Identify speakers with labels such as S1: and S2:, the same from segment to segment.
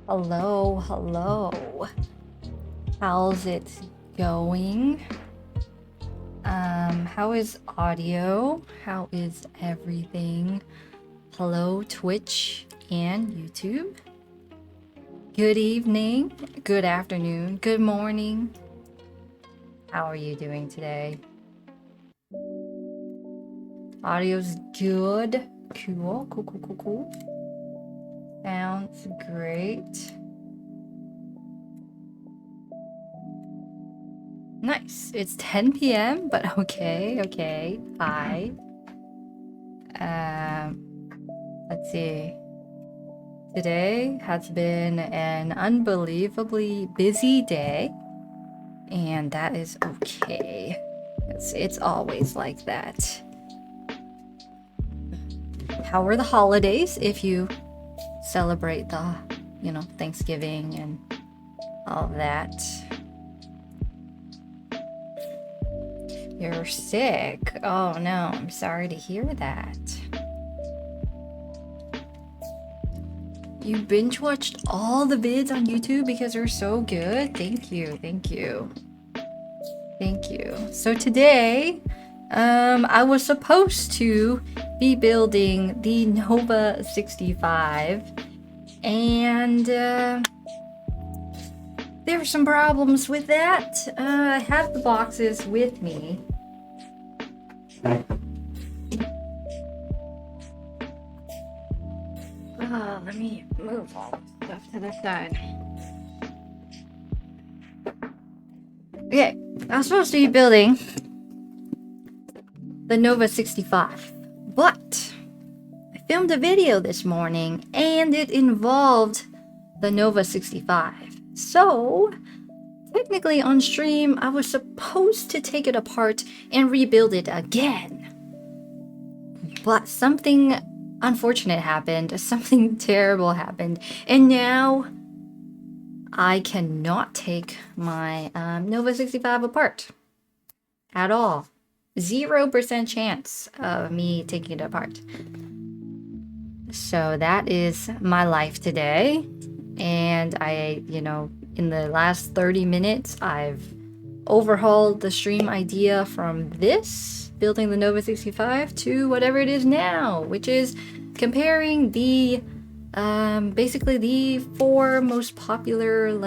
S1: Hello, hello. How's it going? How is audio? How is everything? Hello, Twitch and YouTube. Good evening, good afternoon, good morning. How are you doing today? Audio's good. Cool. Sounds great. Nice. It's 10 p.m., but okay. Hi. Let's see. Today has been an unbelievably busy day, and that is okay. It's always like that. How were the holidays if you celebrate the, Thanksgiving and all of that? You're sick. Oh no, I'm sorry to hear that. You binge watched all the vids on YouTube because they're so good? Thank you. So today, I was supposed to be building the Nova65, and there were some problems with that. I have the boxes with me. Let me move all this stuff to the side. Okay, I was supposed to be building the Nova65, but I filmed a video this morning and it involved the Nova65. So, technically on stream, I was supposed to take it apart and rebuild it again. But something unfortunate happened, something terrible happened, and now I cannot take my Nova65 apart at all. 0% chance of me taking it apart. So that is my life today. And I, in the last 30 minutes, I've overhauled the stream idea from this, building the Nova65, to whatever it is now, which is comparing the basically the 4 most popular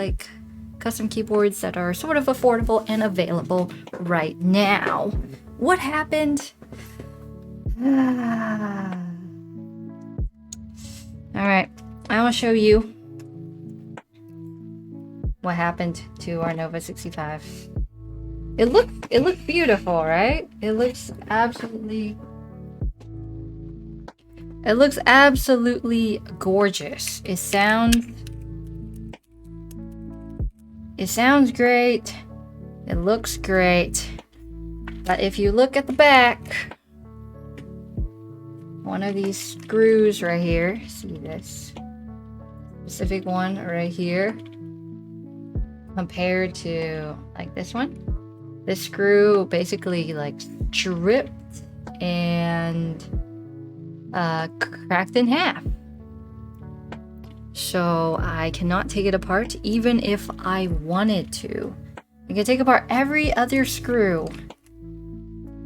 S1: custom keyboards that are sort of affordable and available right now. What happened? Alright, I will show you what happened to our Nova65. It looked beautiful, right? It looks absolutely gorgeous. It sounds great. It looks great. But if you look at the back, one of these screws right here, see this specific one right here, compared to this one, this screw basically stripped and cracked in half. So I cannot take it apart even if I wanted to. I can take apart every other screw,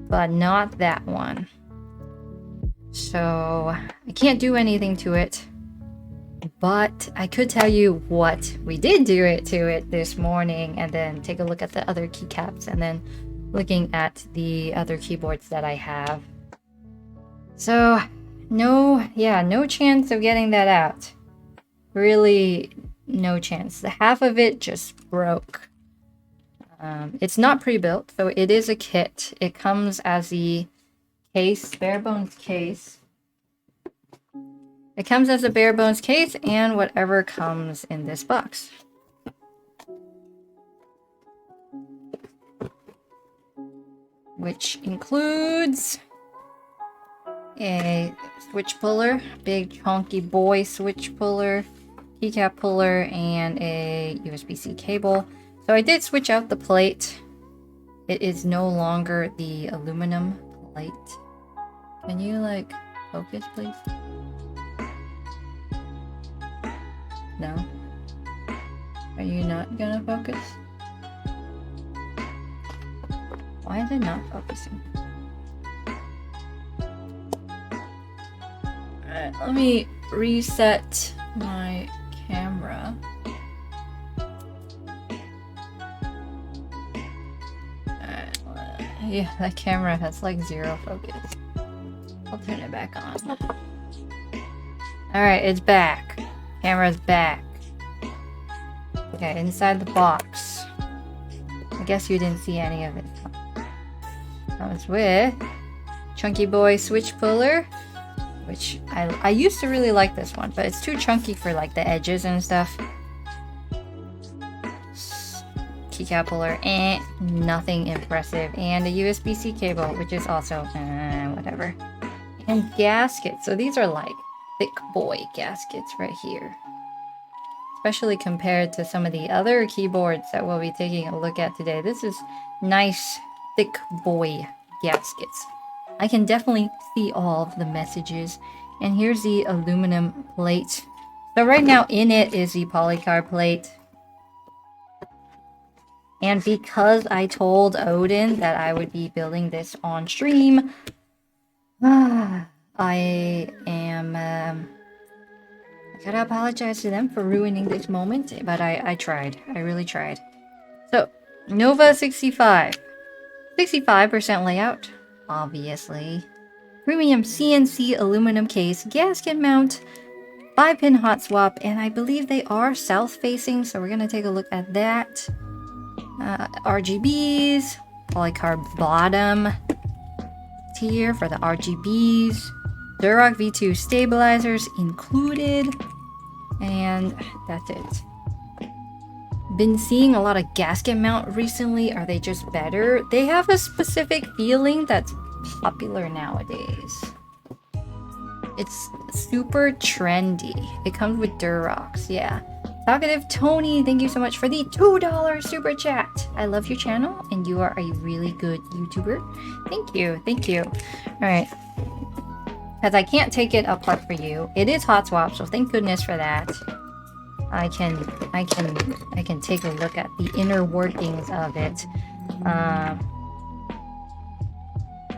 S1: but not that one. So I can't do anything to it, but I could tell you what we did do to it this morning, and then take a look at the other keycaps, and then looking at the other keyboards that I have. So no chance of getting that out. Really, no chance. The half of it just broke. It's not pre-built, so it is a kit. It comes as the case, bare bones case. It comes as a bare bones case and whatever comes in this box. Which includes a switch puller, big chunky boy switch puller, keycap puller, and a USB-C cable. So I did switch out the plate. It is no longer the aluminum plate. Can you focus, please? No? Are you not gonna focus? Why is it not focusing? Alright, let me reset my camera. Yeah, that camera has like 0 focus. I'll turn it back on. Alright, it's back. Camera's back. Okay, inside the box. I guess you didn't see any of it. Comes with Chunky Boy switch puller, which I used to really like this one, but it's too chunky for like the edges and stuff. Keycap puller, nothing impressive, and a USB-C cable, which is also whatever. And gaskets. So these are like thick boy gaskets right here, especially compared to some of the other keyboards that we'll be taking a look at today. This is nice thick boy gaskets. I can definitely see all of the messages. And here's the aluminum plate. So right now in it is the polycarbonate plate. And because I told Odin that I would be building this on stream, I gotta apologize to them for ruining this moment, but I tried. I really tried. So, Nova65. 65% layout, obviously. Premium CNC aluminum case, gasket mount, 5-pin hot swap, and I believe they are south-facing, so we're gonna take a look at that. RGBs, polycarb bottom tier for the RGBs, Durock V2 stabilizers included, and that's it. Been seeing a lot of gasket mount recently. Are they just better? They have a specific feeling that's popular nowadays. It's super trendy. It comes with Durox, yeah. Talkative Tony, thank you so much for the $2 super chat. I love your channel and you are a really good YouTuber. Thank you, thank you. Alright. Because I can't take it apart for you. It is hot swap, so thank goodness for that. I can take a look at the inner workings of it.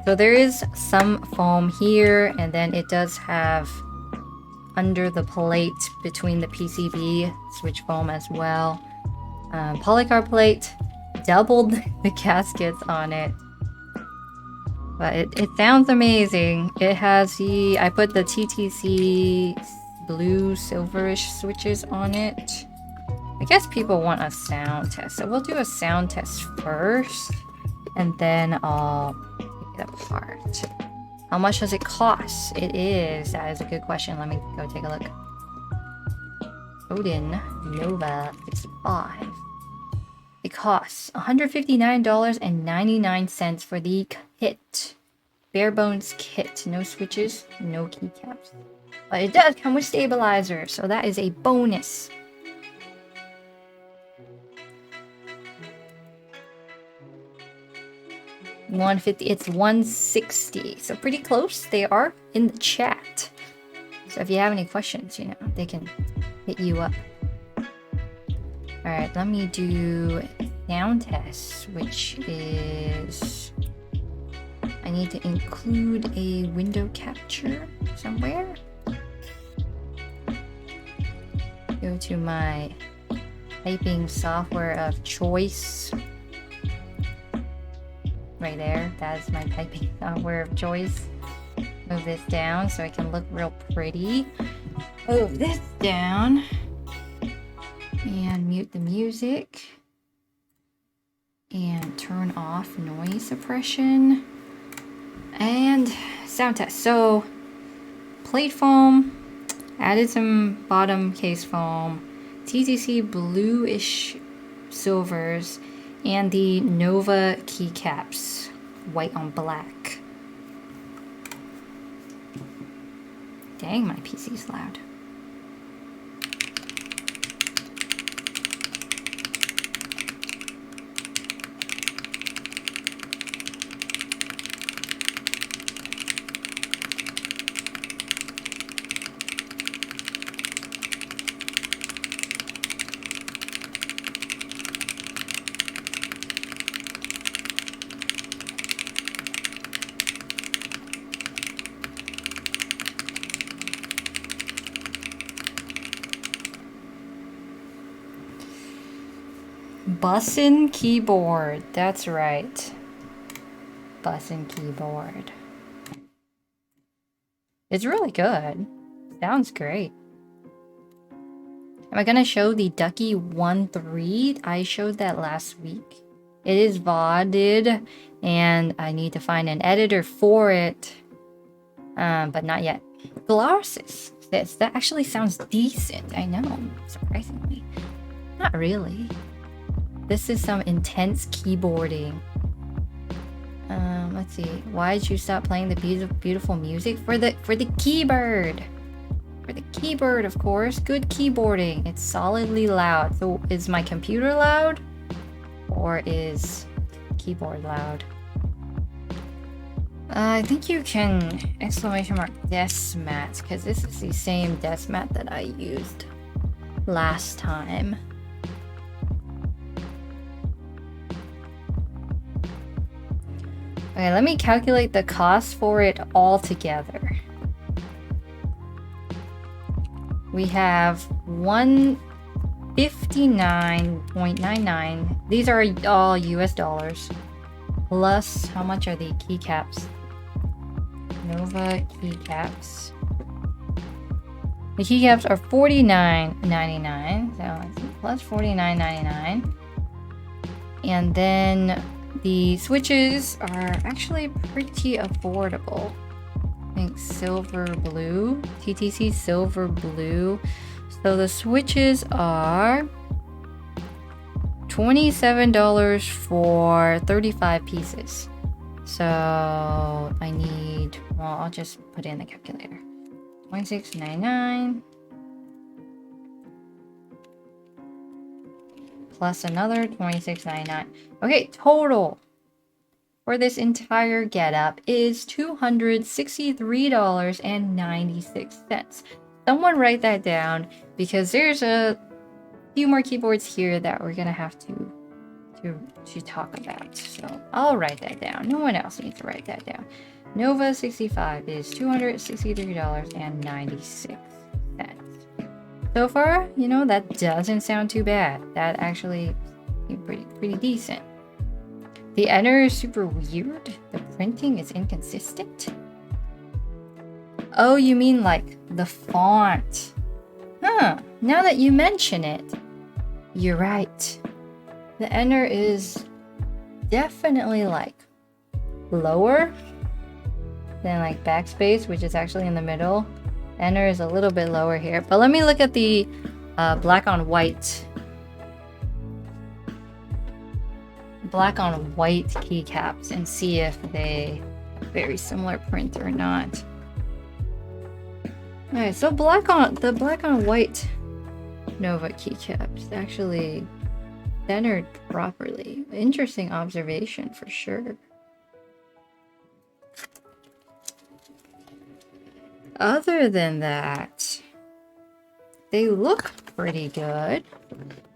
S1: So there is some foam here, and then it does have under the plate between the PCB switch foam as well. Polycarb plate, doubled the gaskets on it. But it sounds amazing. It has the, I put the TTC blue silverish switches on it. I guess people want a sound test, so we'll do a sound test first, and then I'll pick it apart. How much does it cost? That is a good question. Let me go take a look. Odin Nova65. It costs $159.99 for the kit. Bare bones kit. No switches, no keycaps. But it does come with stabilizer, so that is a bonus. $150, it's $160, so pretty close. They are in the chat, so if you have any questions, you know, they can hit you up. All right, let me do sound test, which is I need to include a window capture somewhere. Go to my typing software of choice. Right there, that's my typing software of choice. Move this down so it can look real pretty. Move this down and mute the music and turn off noise suppression and sound test. So plate foam, added some bottom case foam, TTC bluish silvers, and the Nova keycaps, white on black. Dang, my PC's loud. Bussin keyboard. That's right. Bussin keyboard. It's really good. Sounds great. Am I gonna show the Ducky 1.3? I showed that last week. It is VODed, and I need to find an editor for it. But not yet. Glasses. That actually sounds decent. I know, surprisingly. Not really. This is some intense keyboarding. Let's see. Why did you stop playing the beautiful music? For the keyboard. For the keyboard, of course. Good keyboarding. It's solidly loud. So is my computer loud? Or is keyboard loud? I think you can exclamation mark desk mat, because this is the same desk mat that I used last time. Okay, let me calculate the cost for it all together. We have 159.99. These are all US dollars. Plus, how much are the keycaps? Nova keycaps. The keycaps are $49.99. So let's see, plus $49.99. And then the switches are actually pretty affordable. I think silver blue, TTC silver blue. So the switches are $27 for 35 pieces. So I need, well, I'll just put in the calculator. $26.99 plus another $26.99. Okay, total for this entire getup is $263.96. Someone write that down, because there's a few more keyboards here that we're gonna have to talk about. So I'll write that down. No one else needs to write that down. Nova65 is $263.96. So far, you know, that doesn't sound too bad. That actually is pretty decent. The enter is super weird. The printing is inconsistent. Oh, you mean like the font? Huh. Now that you mention it, you're right. The enter is definitely like lower than like backspace, which is actually in the middle. Enter is a little bit lower here. But let me look at the black on white keycaps and see if they have very similar print or not. Alright, so black on white Nova keycaps actually centered properly. Interesting observation for sure. Other than that, they look pretty good.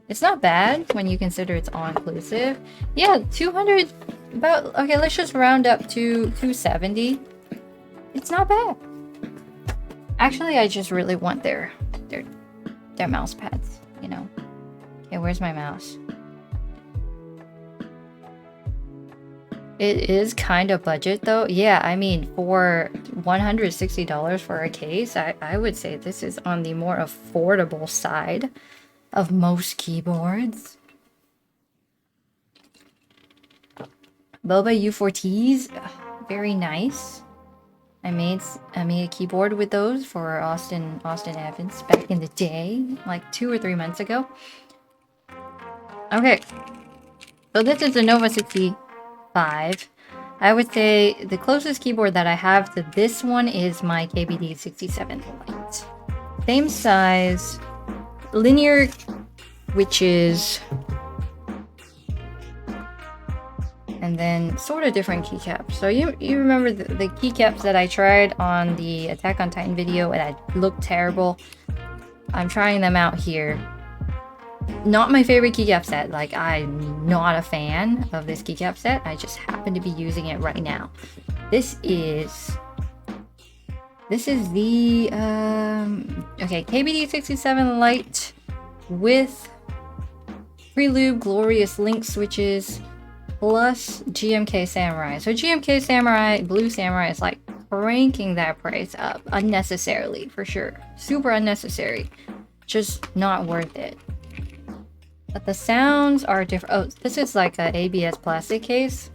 S1: It's not bad when you consider it's all-inclusive. Yeah, 200, about, okay, let's just round up to 270. It's not bad. Actually, I just really want their mouse pads, you know. Okay, where's my mouse? It is kind of budget though. Yeah, I mean, for $160 for a case, I would say this is on the more affordable side of most keyboards. Boba U4Ts, very nice. I made a keyboard with those for Austin Evans back in the day, like 2 or 3 months ago. Okay, so this is the Nova65. I would say the closest keyboard that I have to this one is my KBD67 Lite. Same size, linear, which is, and then sort of different keycaps. So you remember the keycaps that I tried on the Attack on Titan video and that looked terrible? I'm trying them out here. Not my favorite keycap set. Like, I'm not a fan of this keycap set. I just happen to be using it right now. This is the okay, KBD67 Lite with Prelude, Glorious Link switches, plus GMK Samurai. So GMK Samurai, Blue Samurai is like cranking that price up unnecessarily, for sure. Super unnecessary. Just not worth it. But the sounds are different. Oh, this is like a ABS plastic case.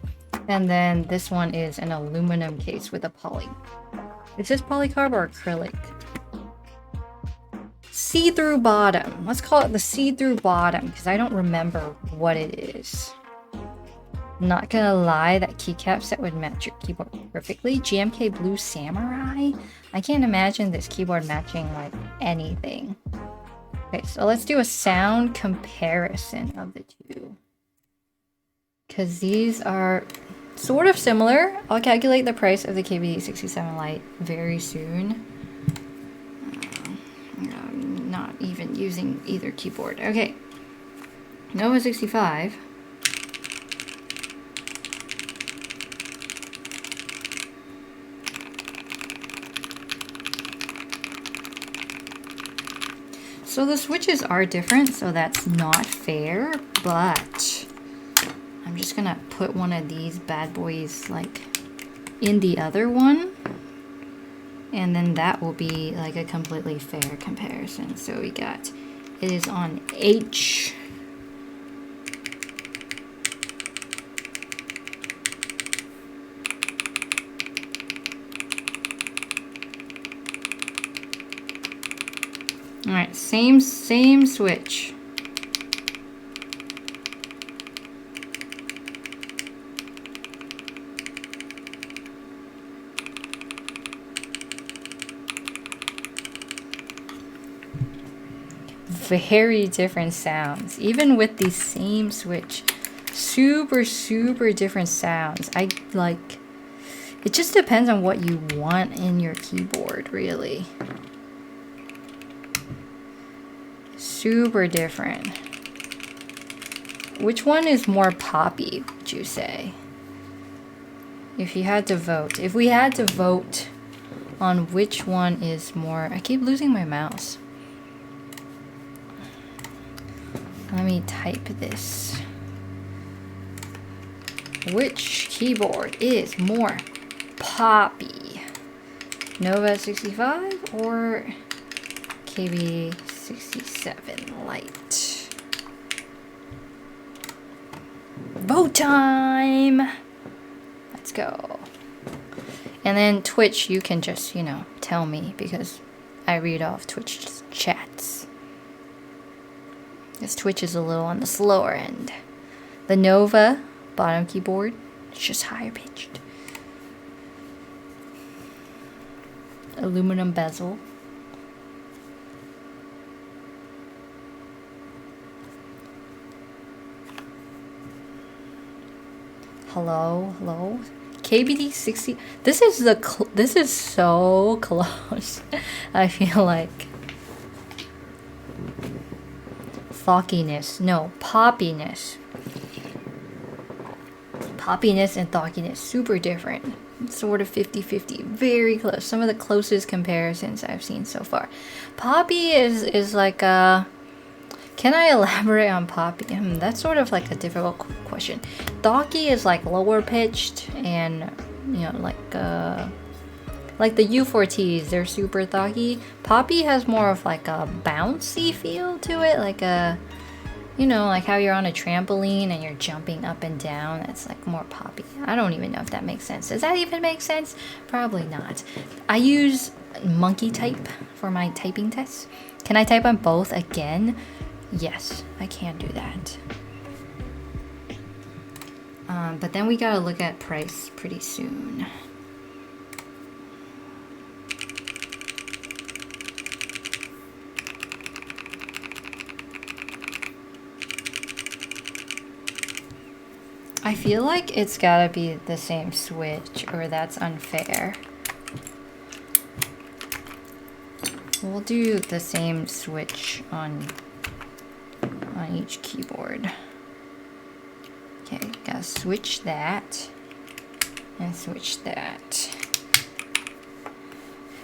S1: And then this one is an aluminum case with a poly. Is this polycarb or acrylic? See-through bottom. Let's call it the see-through bottom because I don't remember what it is. Not gonna lie, that keycap set would match your keyboard perfectly. GMK Blue Samurai? I can't imagine this keyboard matching like anything. Okay, so let's do a sound comparison of the two. Because these are sort of similar. I'll calculate the price of the KBD67 Lite very soon. I'm not even using either keyboard. Okay, Nova65. So the switches are different, so that's not fair, but I'm just gonna put one of these bad boys like in the other one, and then that will be like a completely fair comparison. So we got, it is on H. All right, same switch. Very different sounds, even with the same switch. Super different sounds. I like, it just depends on what you want in your keyboard, really. Super different. Which one is more poppy, would you say? If you had to vote. If we had to vote on which one is more... I keep losing my mouse. Let me type this. Which keyboard is more poppy? Nova65 or KBD67 Lite? Vote time! Let's go. And then Twitch, you can just, you know, tell me because I read off Twitch chats. This Twitch is a little on the slower end. The Nova bottom keyboard is just higher pitched. Aluminum bezel. Hello. KBD60. This is so close. I feel like thockiness. No, poppiness. Poppiness and thockiness, super different. Sort of 50-50, very close. Some of the closest comparisons I've seen so far. Poppy is like a... Can I elaborate on poppy? That's sort of like a difficult question. Thocky is like lower pitched and, you know, like the U4Ts, they're super thocky. Poppy has more of like a bouncy feel to it, like a, you know, like how you're on a trampoline and you're jumping up and down. That's like more poppy. I don't even know if that makes sense. Does that even make sense? Probably not. I use monkey type for my typing tests. Can I type on both again? Yes, I can do that. But then we gotta look at price pretty soon. I feel like it's gotta be the same switch, or that's unfair. We'll do the same switch on each keyboard. Okay, gotta switch that and switch that.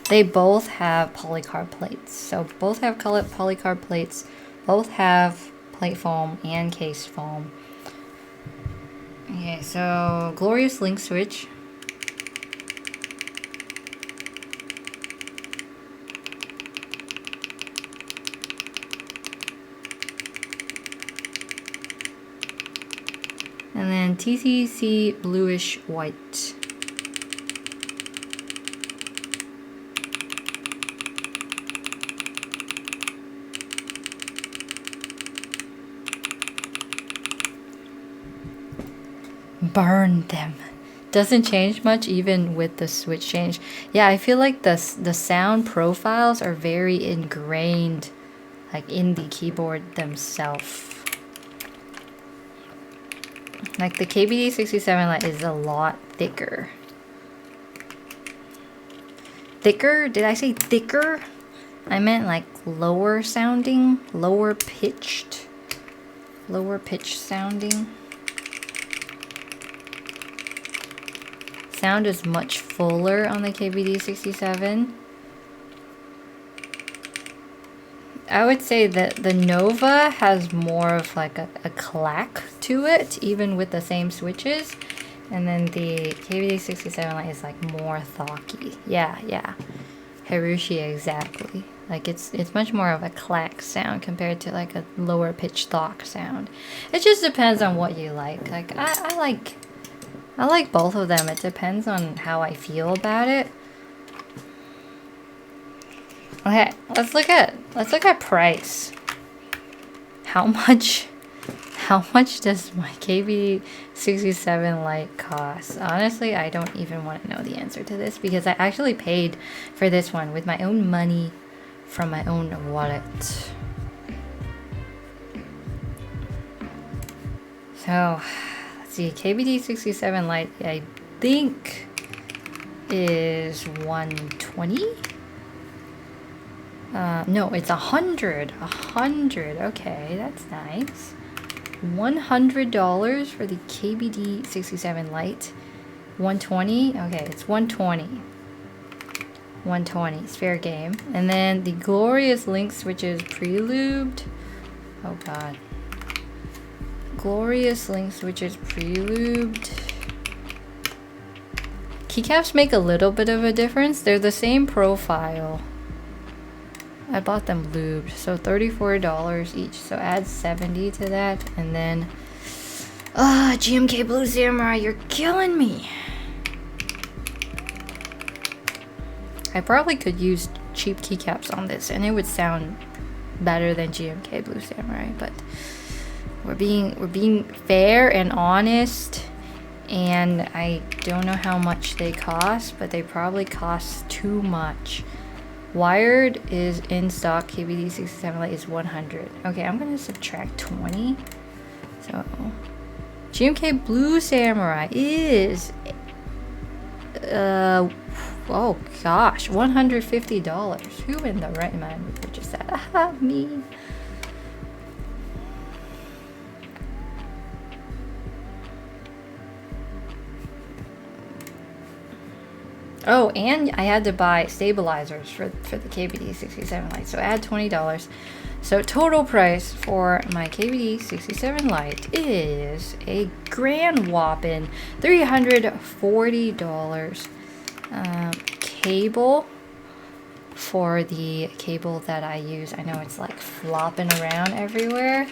S1: They both have polycarb plates, so both have colored polycarb plates, both have plate foam and case foam. Okay, so glorious link switch. And then TCC bluish white. Burn them. Doesn't change much even with the switch change. Yeah, I feel like the sound profiles are very ingrained, like in the keyboard themselves. Like the KBD67 Lite is a lot thicker. Thicker? Did I say thicker? I meant like lower sounding, lower pitched sounding. Sound is much fuller on the KBD67. I would say that the Nova has more of like a clack to it, even with the same switches. And then the KBD67 Lite is like more thocky. Yeah. Hiroshi, exactly. Like it's much more of a clack sound compared to like a lower pitch thock sound. It just depends on what you like. Like I like both of them. It depends on how I feel about it. Okay, let's look at price. How much does my KBD67 Lite cost? Honestly, I don't even want to know the answer to this because I actually paid for this one with my own money from my own wallet. So, let's see, KBD67 Lite I think is 120. No, it's 100. 100. Okay, that's nice. $100 for the KBD67 Lite. 120. Okay, it's 120. 120. It's fair game. And then the glorious link switches pre-lubed. Oh god. Glorious link switches pre-lubed. Keycaps make a little bit of a difference. They're the same profile. I bought them lubed, so $34 each. So add 70 to that, and then GMK Blue Samurai, you're killing me. I probably could use cheap keycaps on this, and it would sound better than GMK Blue Samurai. But we're being fair and honest, and I don't know how much they cost, but they probably cost too much. Wired is in stock. KBD67 Lite is 100. Okay, I'm gonna subtract 20. So GMK Blue Samurai is oh gosh, $150. Who in the right mind would purchase that? Aha, me. Oh, and I had to buy stabilizers for the KBD67 Lite, so add $20. So total price for my KBD67 Lite is a grand whopping $340. Cable for the cable that I use. I know it's like flopping around everywhere.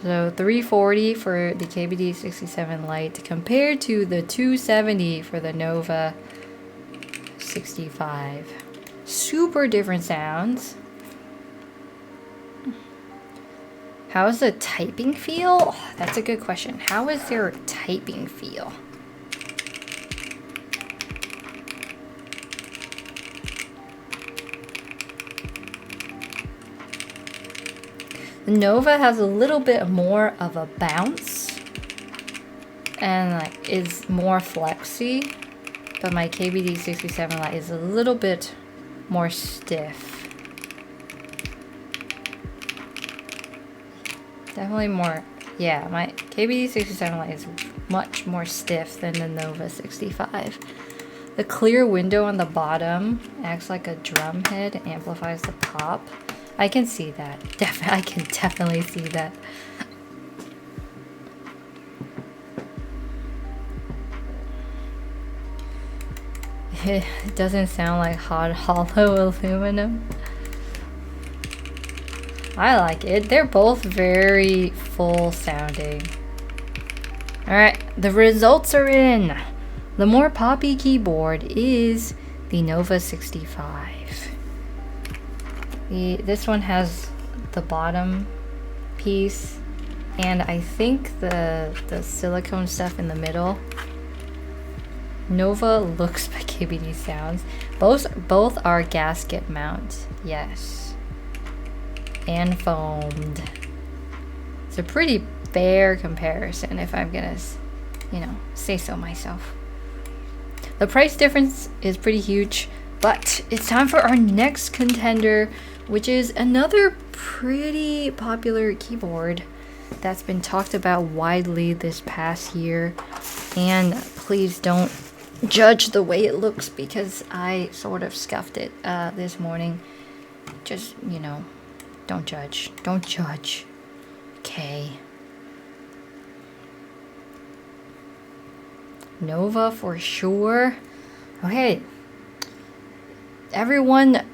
S1: So $340 for the KBD67 Lite compared to the $270 for the Nova65. Super different sounds. How is the typing feel? That's a good question. How is their typing feel? The Nova has a little bit more of a bounce and like is more flexy, but my KBD67 Lite is a little bit more stiff. Definitely more, yeah, my KBD67 Lite is much more stiff than the Nova65. The clear window on the bottom acts like a drum head, amplifies the pop. I can see that. I can definitely see that. It doesn't sound like hot hollow aluminum. I like it. They're both very full sounding. Alright, the results are in. The more poppy keyboard is the Nova65. This one has the bottom piece and I think the silicone stuff in the middle. Nova looks by KBD sounds. Both are gasket mount, yes. And foamed. It's a pretty fair comparison if I'm gonna, say so myself. The price difference is pretty huge, but it's time for our next contender, which is another pretty popular keyboard that's been talked about widely this past year. And please don't judge the way it looks because I sort of scuffed it this morning. Just, don't judge. Don't judge. Okay. Nova for sure. Okay. Everyone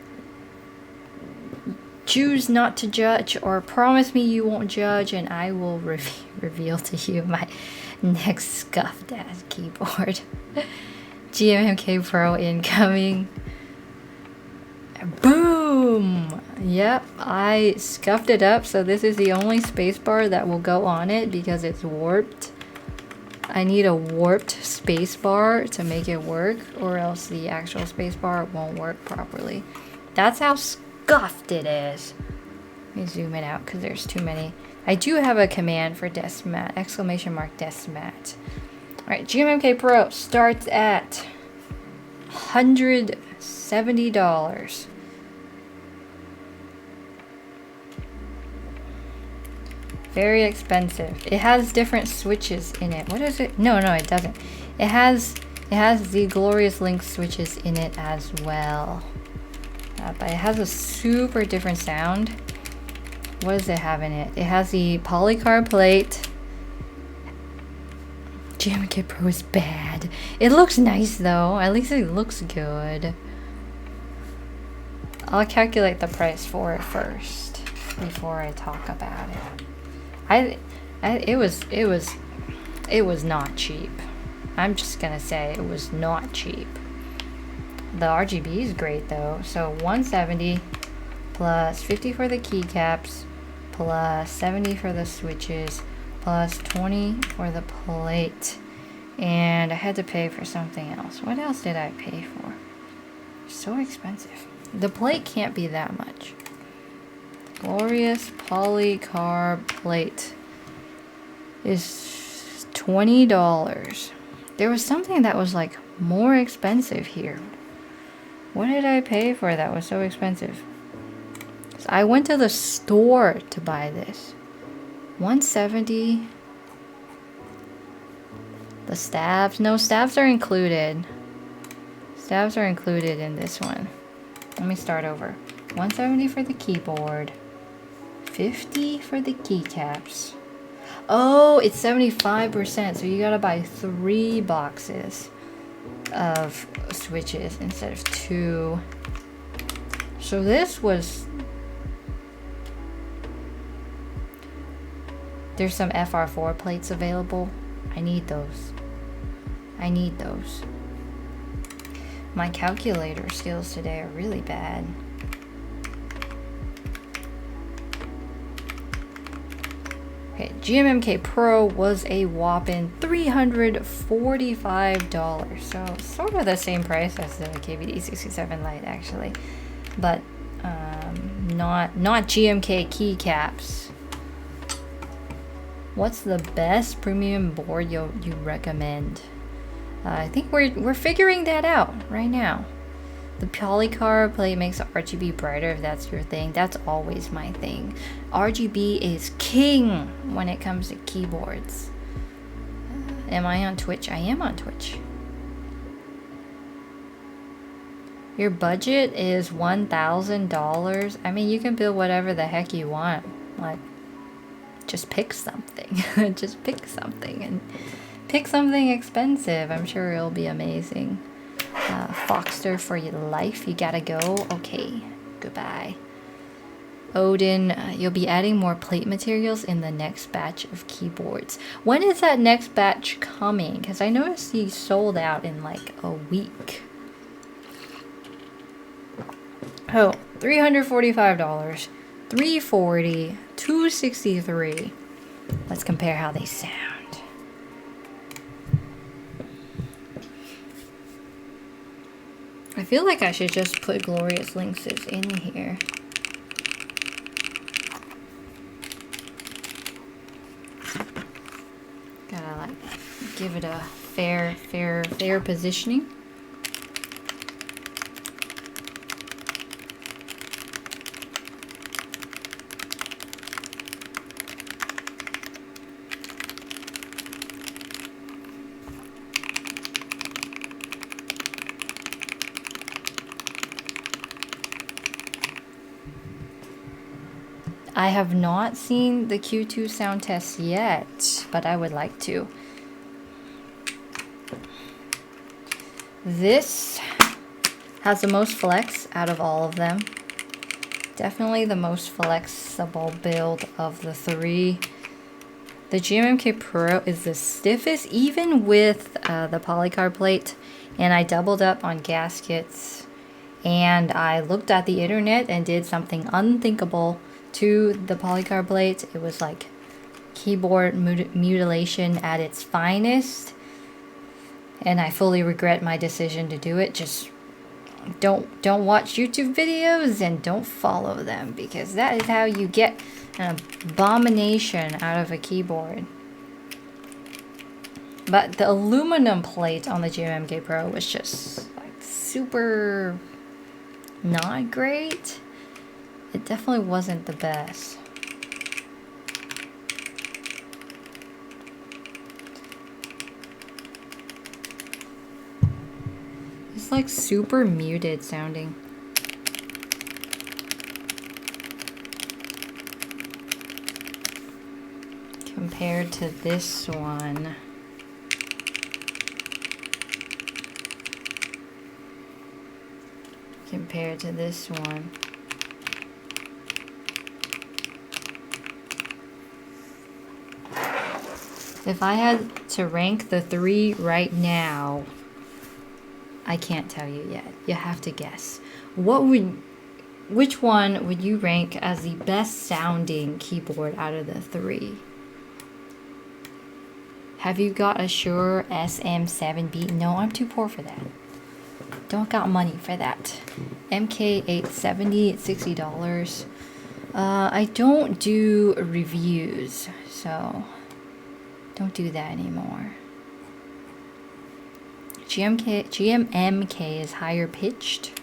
S1: choose not to judge or promise me you won't judge and I will reveal to you my next scuffed ass keyboard. GMMK Pro incoming. Boom! Yep, I scuffed it up, so this is the only spacebar that will go on it because it's warped. I need a warped spacebar to make it work, or else the actual spacebar won't work properly. That's how scuffed it is. Let me zoom it out because there's too many. I do have a command for decimat, !decimat. Alright, GMMK Pro starts at $170. Very expensive. It has different switches in it. What is it? No, it doesn't. It has the Glorious Link switches in it as well. But it has a super different sound. What does it have in it? It has the polycarb plate. GMMK Pro is bad. It looks nice though. At least it looks good. I'll calculate the price for it first before I talk about it. It was not cheap. I'm just gonna say it was not cheap. The RGB is great though. So 170 plus 50 for the keycaps plus 70 for the switches plus 20 for the plate. And I had to pay for something else. What else did I pay for? So expensive. The plate can't be that much. Glorious polycarb plate is $20. There was something that was like more expensive here. What did I pay for that was so expensive? So I went to the store to buy this. 170. The stabs. No, stabs are included. Stabs are included in this one. Let me start over. 170 for the keyboard. 50 for the keycaps. Oh, it's 75%, so you gotta buy 3 boxes of switches instead of 2. So this was... There's some FR4 plates available. I need those. I need those. My calculator skills today are really bad. Okay, GMMK Pro was a whopping $345, so sort of the same price as the KBD67 Lite actually, but not GMK keycaps. What's the best premium board you recommend? I think we're figuring that out right now. The polycarb plate makes the RGB brighter if that's your thing. That's always my thing. RGB is king when it comes to keyboards. Am I on Twitch? I am on Twitch. Your budget is $1,000. I mean, you can build whatever the heck you want. Like, just pick something. Just pick something and pick something expensive. I'm sure it'll be amazing. Foxter for your life. You gotta go. Okay, goodbye. Odin, you'll be adding more plate materials in the next batch of keyboards. When is that next batch coming? Because I noticed he sold out in like a week. Oh, $345, $340, $263. Let's compare how they sound. I feel like I should just put Glorious Lynxes in here. Gotta like give it a fair positioning. I have not seen the Q2 sound test yet, but I would like to. This has the most flex out of all of them. Definitely the most flexible build of the three. The GMMK Pro is the stiffest, even with the polycarb plate. And I doubled up on gaskets. And I looked at the internet and did something unthinkable to the polycarb plate. It was like keyboard mutilation at its finest. And I fully regret my decision to do it. Just don't watch YouTube videos and don't follow them, because that is how you get an abomination out of a keyboard. But the aluminum plate on the GMMK Pro was just like super not great. It definitely wasn't the best. It's like super muted sounding. Compared to this one. Compared to this one. If I had to rank the three right now, I can't tell you yet. You have to guess. Which one would you rank as the best sounding keyboard out of the three? Have you got a Shure SM7B? No, I'm too poor for that. Don't got money for that. MK870 at $60. I don't do reviews, so don't do that anymore. GMMK is higher pitched.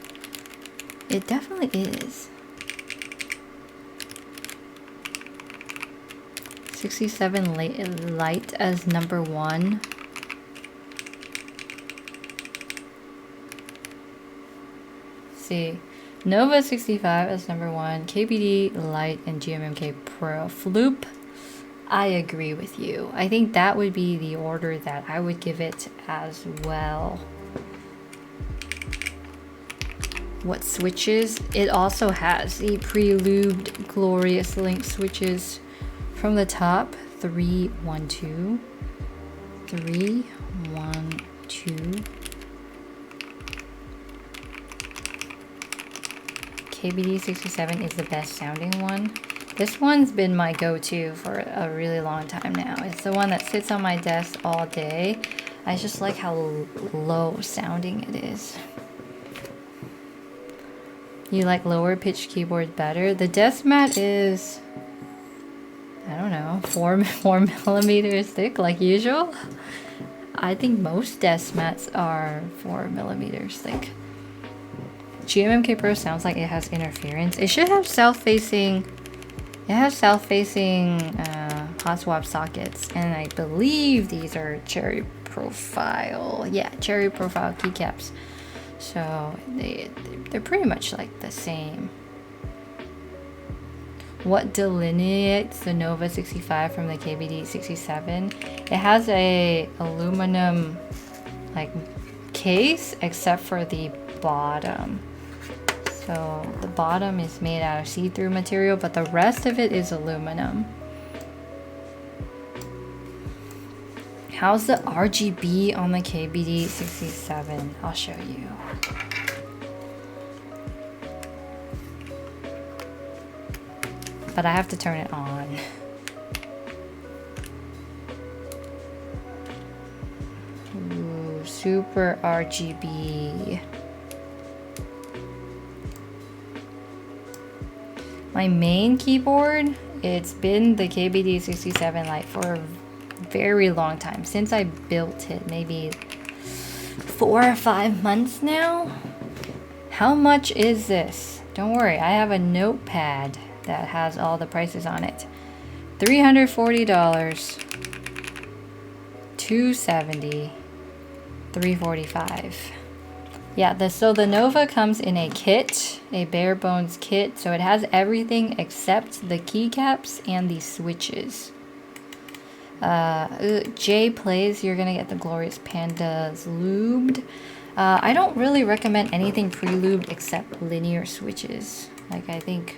S1: It definitely is. 67 Lite as number one. See, Nova65 as number one, KBD Lite and GMMK Pro. Floop, I agree with you. I think that would be the order that I would give it as well. What switches? It also has the pre-lubed Glorious Lynx switches from the top. 3, 1, 2. 3, 1, 2. KBD67 is the best sounding one. This one's been my go-to for a really long time now. It's the one that sits on my desk all day. I just like how low sounding it is. You like lower pitched keyboards better? The desk mat is, I don't know, 4 millimeters thick like usual. I think most desk mats are 4 millimeters thick. GMMK Pro sounds like it has interference. It should have south-facing. It has south-facing hot swap sockets, and I believe these are cherry profile. Yeah, cherry profile keycaps. So they're pretty much like the same. What delineates the Nova65 from the KBD67? It has a aluminum like case except for the bottom. So the bottom is made out of see-through material, but the rest of it is aluminum. How's the RGB on the KBD67? I'll show you. But I have to turn it on. Ooh, super RGB. My main keyboard, it's been the KBD67 Lite for a very long time, since I built it, maybe 4 or 5 months now. How much is this? Don't worry, I have a notepad that has all the prices on it. $340, $270, $345. Yeah, so the Nova comes in a kit, a bare bones kit, so it has everything except the keycaps and the switches. Jay plays, you're gonna get the Glorious Pandas lubed. I don't really recommend anything pre-lubed except linear switches. Like, I think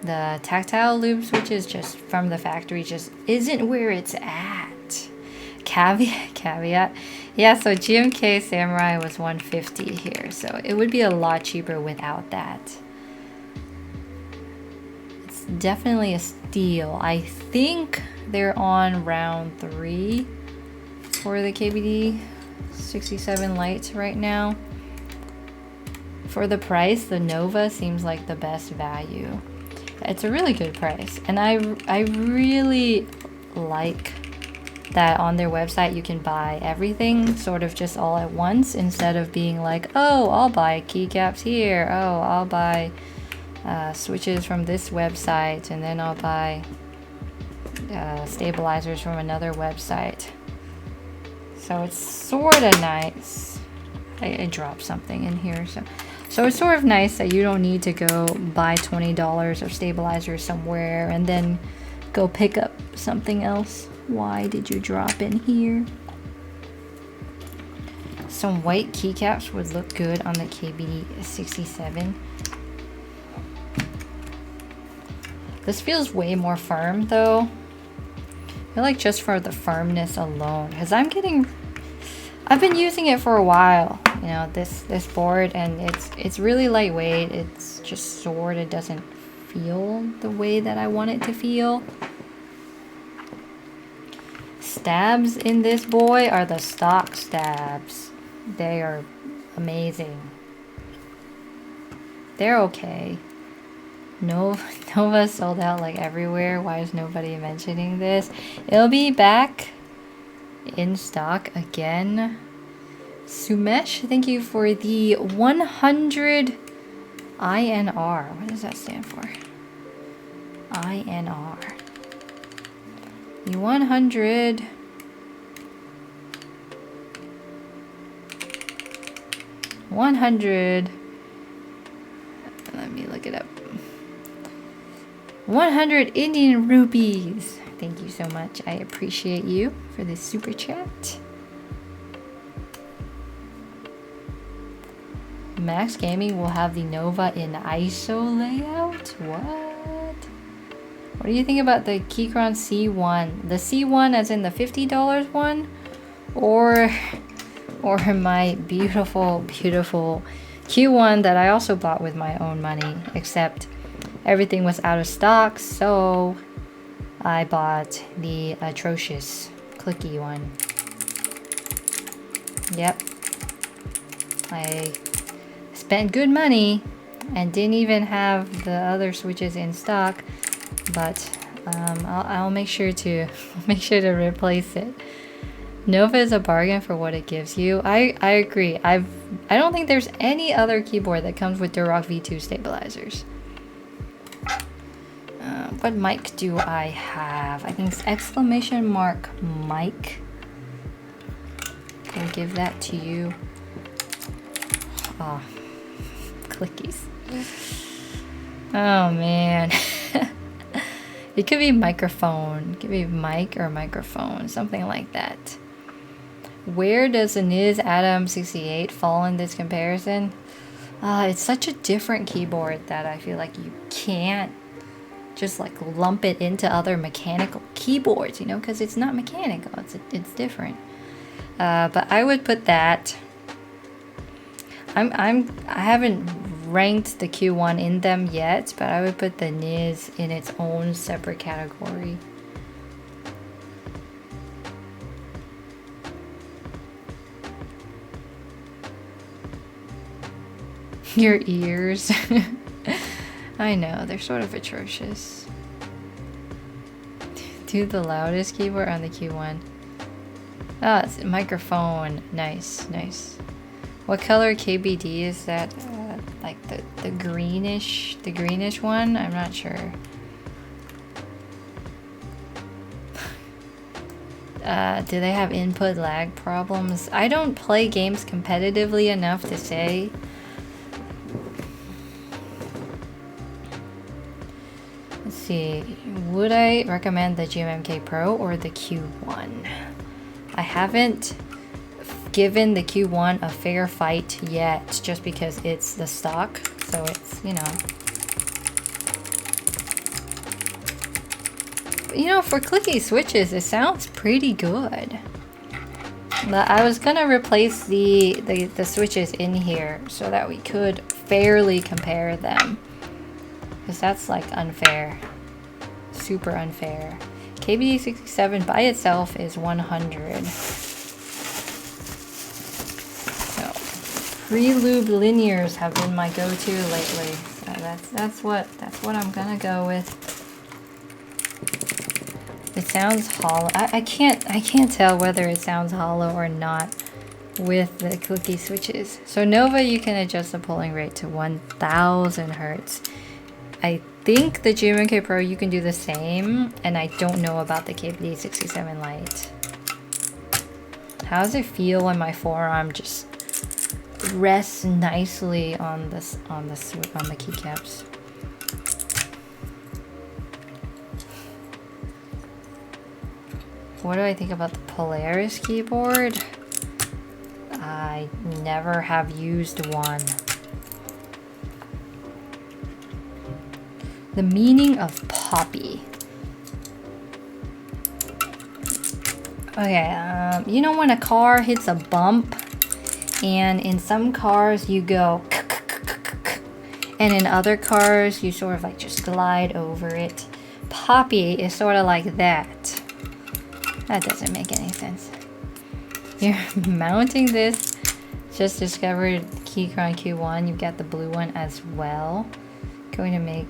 S1: the tactile lube switches just from the factory just isn't where it's at. Caveat. Yeah, so GMMK Samurai was $150 here, so it would be a lot cheaper without that. It's definitely a steal. I think they're on round 3 for the KBD67 Lite right now. For the price, the Nova seems like the best value. It's a really good price, and I really like that on their website you can buy everything sort of just all at once, instead of being like, oh, I'll buy keycaps here, oh, I'll buy switches from this website, and then I'll buy stabilizers from another website. So it's sort of nice. I dropped something in here, so it's sort of nice that you don't need to go buy $20 of stabilizers somewhere and then go pick up something else. Why did you drop in here? Some white keycaps would look good on the KBD67. This feels way more firm though. I feel like just for the firmness alone, because I've been using it for a while, you know, this board, and it's really lightweight. It's just sort of doesn't feel the way that I want it to feel. Stabs in this boy are the stock stabs. They are amazing. They're okay. Nova sold out like everywhere. Why is nobody mentioning this? It'll be back in stock again. Sumesh, thank you for the 100 INR. What does that stand for? INR. The 100 let me look it up. 100 Indian rupees. Thank you so much. I appreciate you for this super chat. Max Gaming will have the Nova in ISO layout? What? What do you think about the Keychron C1? The C1 as in the $50 one? Or my beautiful, beautiful Q1 that I also bought with my own money, except everything was out of stock, so I bought the atrocious clicky one. Yep. I spent good money and didn't even have the other switches in stock, but I'll make sure to replace it. Nova is a bargain for what it gives you. I agree. I don't think there's any other keyboard that comes with Durock V2 stabilizers. What mic do I have? I think it's exclamation mark mic. I'll give that to you. Oh, clickies. Oh man. It could be microphone. It could be mic or microphone, something like that. Where does the NIS Atom 68 fall in this comparison? It's such a different keyboard that I feel like you can't just like lump it into other mechanical keyboards, you know, because it's not mechanical. It's different. But I would put that. I haven't ranked the Q1 in them yet, but I would put the NIS in its own separate category. Your ears. I know, they're sort of atrocious. Do the loudest keyboard on the Q1. Oh, it's a microphone. Nice, nice. What color KBD is that? Like the greenish one? I'm not sure. Do they have input lag problems? I don't play games competitively enough to say. Let's see. Would I recommend the GMMK Pro or the Q1? I haven't given the Q1 a fair fight yet, just because it's the stock, so it's, you know, for clicky switches, it sounds pretty good. But I was gonna replace the switches in here so that we could fairly compare them, because that's like unfair, super unfair. KBD67 by itself is 100. Pre-lubed linears have been my go-to lately, so that's what I'm gonna go with. It sounds hollow. I can't tell whether it sounds hollow or not with the clicky switches. So Nova, you can adjust the polling rate to 1000 Hertz. I think the GMMK Pro you can do the same, and I don't know about the KBD67 Lite. How does it feel when my forearm just rests nicely on the keycaps? What do I think about the Polaris keyboard? I never have used one. The meaning of poppy. Okay, you know when a car hits a bump, and in some cars you go and in other cars you sort of like just glide over it. Poppy is sort of like that. That doesn't make any sense. You're mounting this. Just discovered Keychron Q1. You've got the blue one as well. Going to make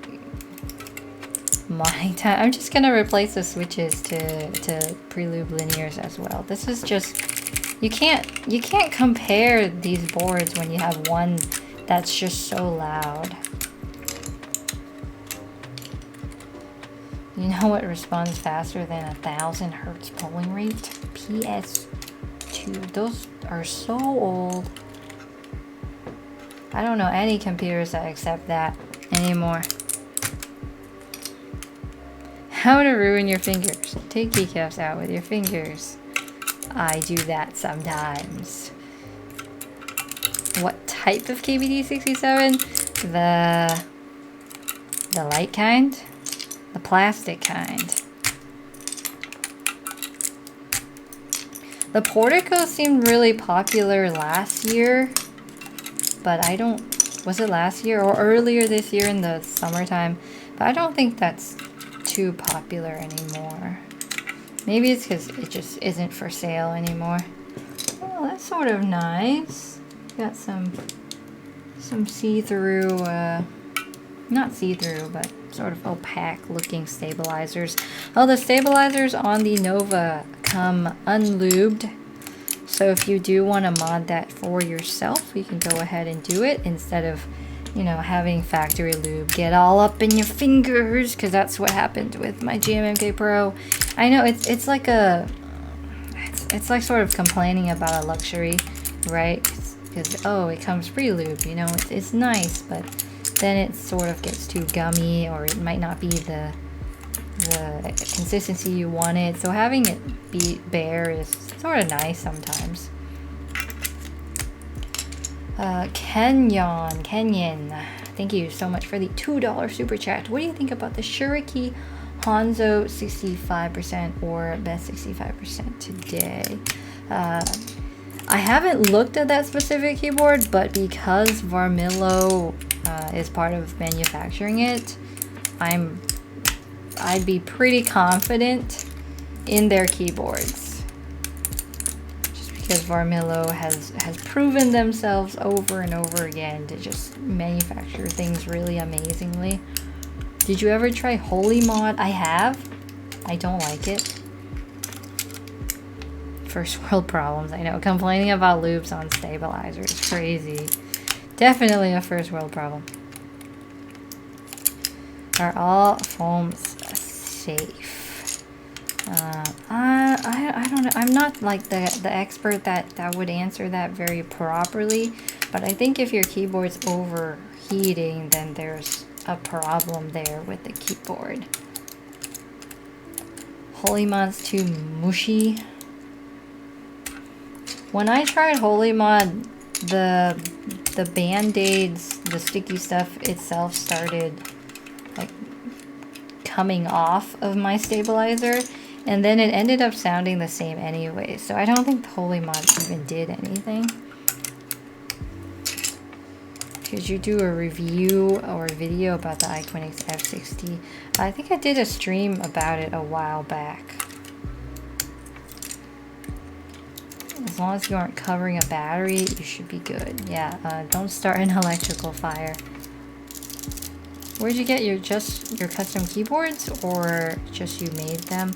S1: modding time. I'm just gonna replace the switches to pre-lube linears as well. This is just, you can't compare these boards when you have one that's just so loud. You know what responds faster than 1000 Hertz polling rate? PS2. Those are so old. I don't know any computers that accept that anymore. How to ruin your fingers. Take keycaps out with your fingers. I do that sometimes. What type of KBD67? The light kind? The plastic kind. The Portico seemed really popular last year, but I don't, was it last year or earlier this year in the summertime? But I don't think that's too popular anymore. Maybe it's because it just isn't for sale anymore. Oh, that's sort of nice. Got some see-through, not see-through, but sort of opaque looking stabilizers. Oh, the stabilizers on the Nova come unlubed. So if you do want to mod that for yourself, you can go ahead and do it instead of, you know, having factory lube get all up in your fingers, because that's what happened with my GMMK Pro. I know it's like a, it's like sort of complaining about a luxury, right? because, oh, it comes pre-lubed, you know, it's nice, but then it sort of gets too gummy, or it might not be the consistency you wanted. So having it be bare is sort of nice sometimes. Kenyon, thank you so much for the $2 super chat. What do you think about the Shuriki Hanzo 65% or best 65% today? I haven't looked at that specific keyboard, but because Varmillo is part of manufacturing it, I'd be pretty confident in their keyboards. Just because Varmillo has proven themselves over and over again to just manufacture things really amazingly. Did you ever try Holy Mod? I have. I don't like it. First world problems, I know. Complaining about loops on stabilizer is crazy. Definitely a first world problem. Are all foams safe? I don't know. I'm not like the expert that would answer that very properly, but I think if your keyboard's overheating, then there's a problem there with the keyboard. Holy Mod's too mushy. When I tried Holy Mod, the band-aids, the sticky stuff itself started like coming off of my stabilizer, and then it ended up sounding the same anyway. So I don't think the Holy Mod even did anything. Could you do a review or a video about the Iquinix F60? I think I did a stream about it a while back. As long as you aren't covering a battery, you should be good. Yeah, don't start an electrical fire. Where'd you get your custom keyboards, or just you made them?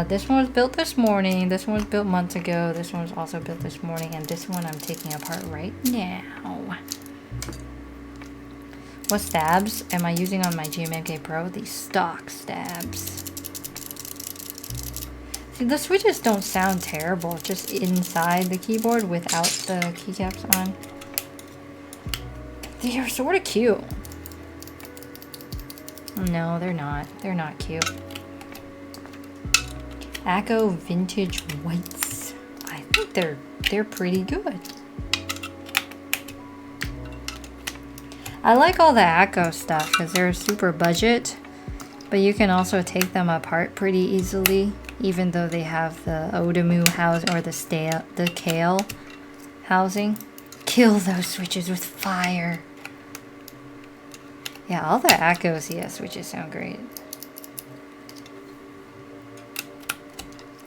S1: This one was built this morning, this one was built months ago, this one was also built this morning, and this one I'm taking apart right now. What stabs am I using on my GMMK Pro? The stock stabs. See, the switches don't sound terrible, just inside the keyboard without the keycaps on. They are sort of cute. No, they're not. They're not cute. Acco Vintage Whites. I think they're pretty good. I like all the Acco stuff because they're super budget, but you can also take them apart pretty easily, even though they have the Odamu housing or the Kale housing. Kill those switches with fire. Yeah, all the Acco CS switches sound great.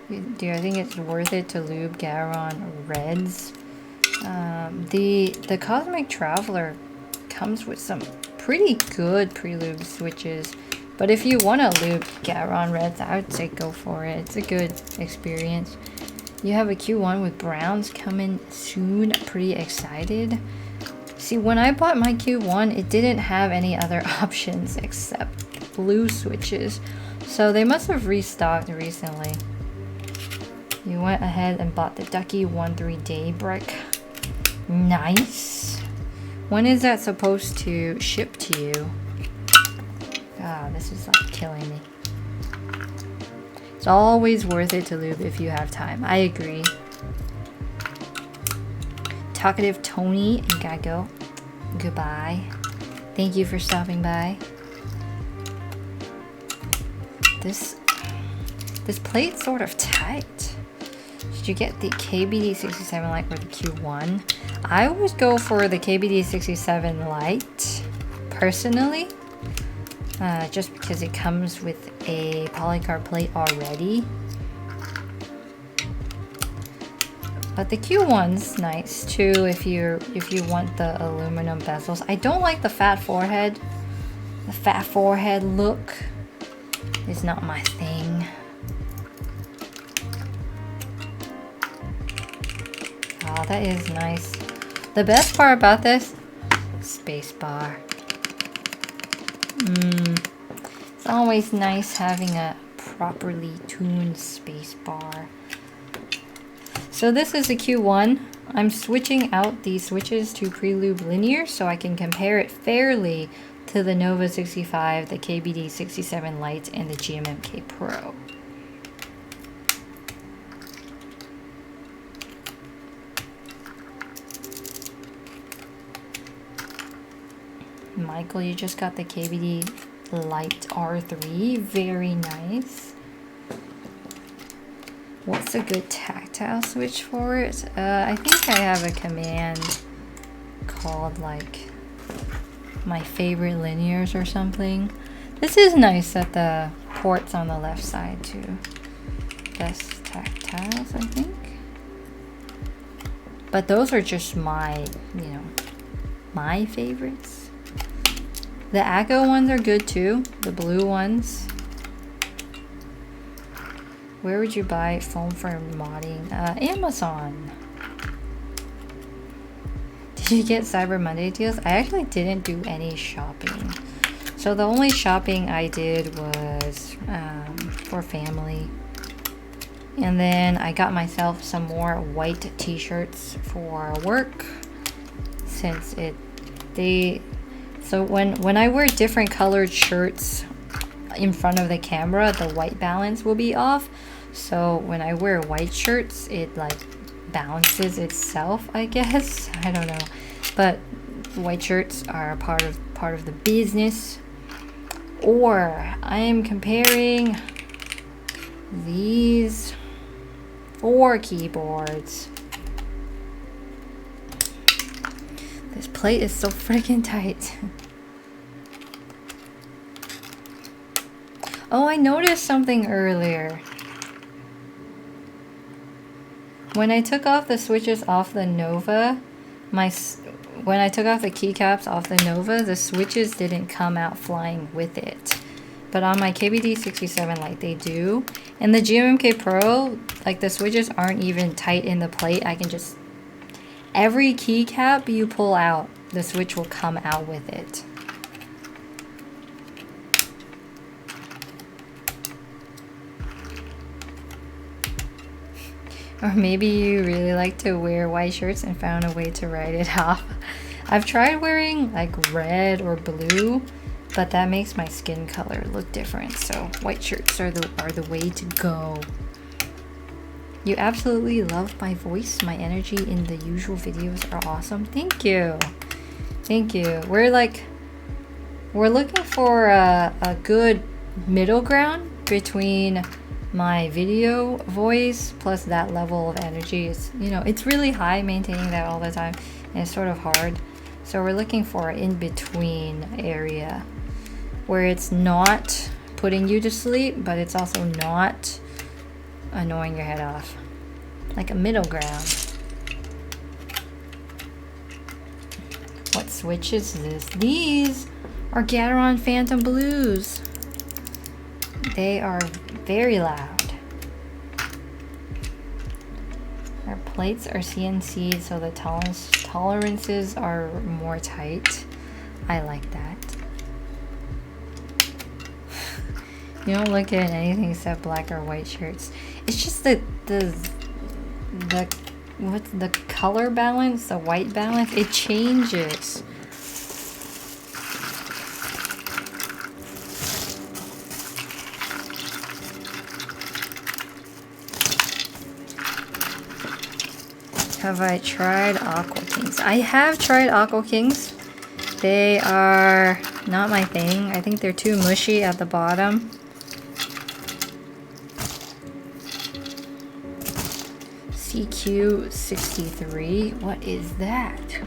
S1: Do I think it's worth it to lube Keychron Reds? The Cosmic Traveler comes with some pretty good pre-lube switches, but if you want to lube Keychron Reds, I would say go for it. It's a good experience. You have a Q1 with browns coming soon. Pretty excited. See, when I bought my Q1, it didn't have any other options except blue switches, so they must have restocked recently. You went ahead and bought the Ducky 13 Daybreak. Nice. When is that supposed to ship to you? Ah, this is like killing me. It's always worth it to lube if you have time. I agree. Talkative Tony and Gago, goodbye. Thank you for stopping by. This plate's sort of tight. Did you get the KBD67 Lite or the Q1? I always go for the KBD67 Lite, personally, just because it comes with a polycarb plate already. But the Q1's nice too if you want the aluminum bezels. I don't like the fat forehead. The fat forehead look is not my thing. Oh, that is nice. The best part about this, space bar. It's always nice having a properly tuned space bar. So this is a Q1. I'm switching out these switches to Prelude Linear so I can compare it fairly to the Nova65, the KBD67 Lite, and the GMMK Pro. Michael, you just got the KBD Lite R3. Very nice. What's a good tactile switch for it? I think I have a command called like my favorite linears or something. This is nice that the port's on the left side too. Best tactiles, I think. But those are just my, my favorites. The Echo ones are good too, the blue ones. Where would you buy foam for modding? Amazon. Did you get Cyber Monday deals? I actually didn't do any shopping. So the only shopping I did was for family. And then I got myself some more white t-shirts for work. Since so when I wear different colored shirts in front of the camera, the white balance will be off. So when I wear white shirts, it like balances itself, I guess. I don't know. But white shirts are part of the business. Or I am comparing these 4 keyboards. This plate is so freaking tight. Oh, I noticed something earlier. When I took off the switches off the Nova, when I took off the keycaps off the Nova, the switches didn't come out flying with it. But on my KBD67 Lite, they do. And the GMMK Pro, like the switches aren't even tight in the plate. I can just, every keycap you pull out, the switch will come out with it. Or maybe you really like to wear white shirts and found a way to write it off. I've tried wearing like red or blue, but that makes my skin color look different. So white shirts are the way to go. You absolutely love my voice. My energy in the usual videos are awesome. Thank you. Thank you. We're looking for a good middle ground between my video voice plus that level of energy. Is, it's really high, maintaining that all the time, and it's sort of hard. So we're looking for an in-between area where it's not putting you to sleep, but it's also not annoying your head off. Like a middle ground. What switch is this? These are Keychron Phantom Blues. They are very loud. Our plates are CNC, so the tolerances are more tight. I like that. You don't look at anything except black or white shirts. It's just what's the color balance, the white balance, it changes. Have I tried Aqua Kings? I have tried Aqua Kings. They are not my thing. I think they're too mushy at the bottom. CQ63. What is that?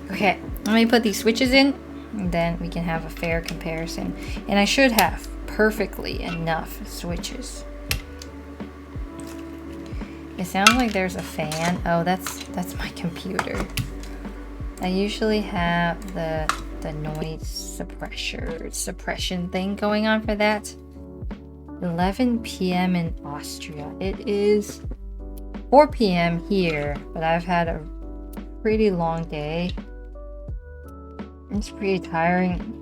S1: Okay, let me put these switches in, and then we can have a fair comparison. And I should have perfectly enough switches. It sounds like there's a fan. Oh, that's my computer. I usually have the noise suppression thing going on for that. 11 p.m. in Austria. It is 4 p.m. here, but I've had a pretty long day. It's pretty tiring.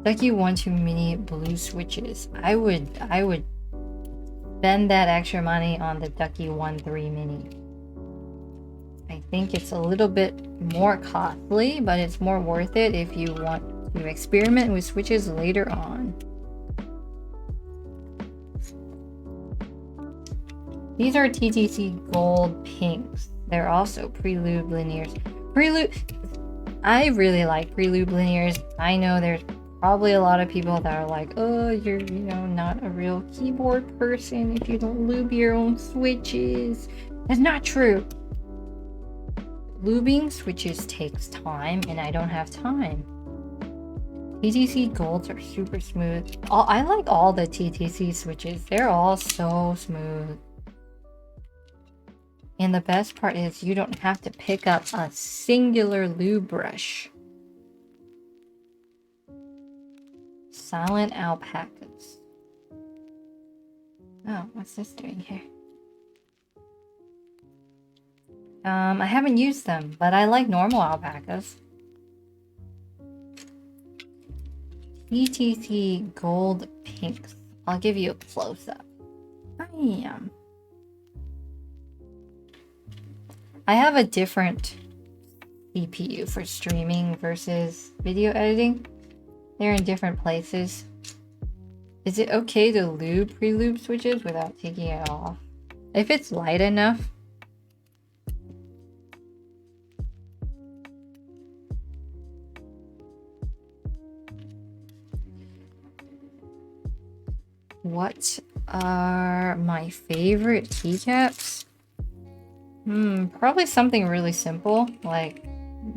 S1: Ducky 1-2 mini blue switches. I would spend that extra money on the Ducky 1-3 mini. I think it's a little bit more costly, but it's more worth it if you want to experiment with switches later on. These are TTC Gold Pinks. They're also pre-lube linears. I really like pre-lube linears. I know there's probably a lot of people that are like, oh, you're, you know, not a real keyboard person if you don't lube your own switches. That's not true. Lubing switches takes time, and I don't have time. TTC Golds are super smooth. I like all the TTC switches. They're all so smooth. And the best part is you don't have to pick up a singular lube brush. Silent alpacas. Oh, what's this doing here? I haven't used them, but I like normal alpacas. TTC Gold Pinks. I'll give you a close-up. Bam. I have a different CPU for streaming versus video editing. They're in different places. Is it okay to lube pre-lube switches without taking it off? If it's light enough. What are my favorite keycaps? Probably something really simple, like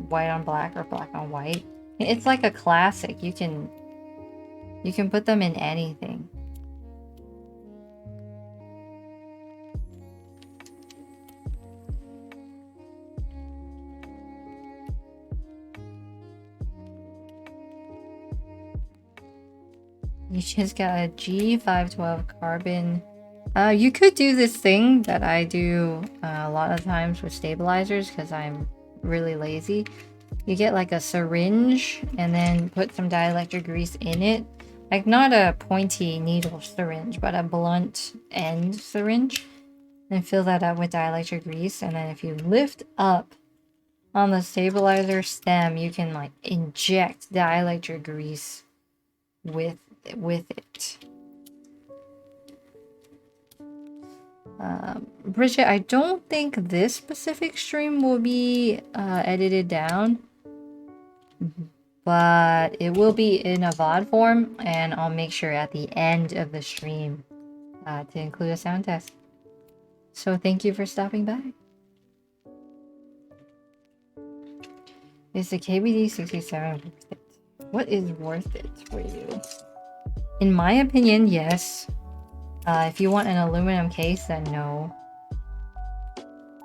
S1: white on black or black on white. It's like a classic. You can put them in anything. You just got a G512 carbon. You could do this thing that I do a lot of times with stabilizers because I'm really lazy. You get like a syringe and then put some dielectric grease in it. Like not a pointy needle syringe, but a blunt end syringe. And fill that up with dielectric grease. And then if you lift up on the stabilizer stem, you can like inject dielectric grease with it. Bridget, I don't think this specific stream will be edited down, but it will be in a VOD form, and I'll make sure at the end of the stream to include a sound test. So thank you for stopping by. Is the KBD67 worth it? What is worth it for you? In my opinion, yes. If you want an aluminum case, then no.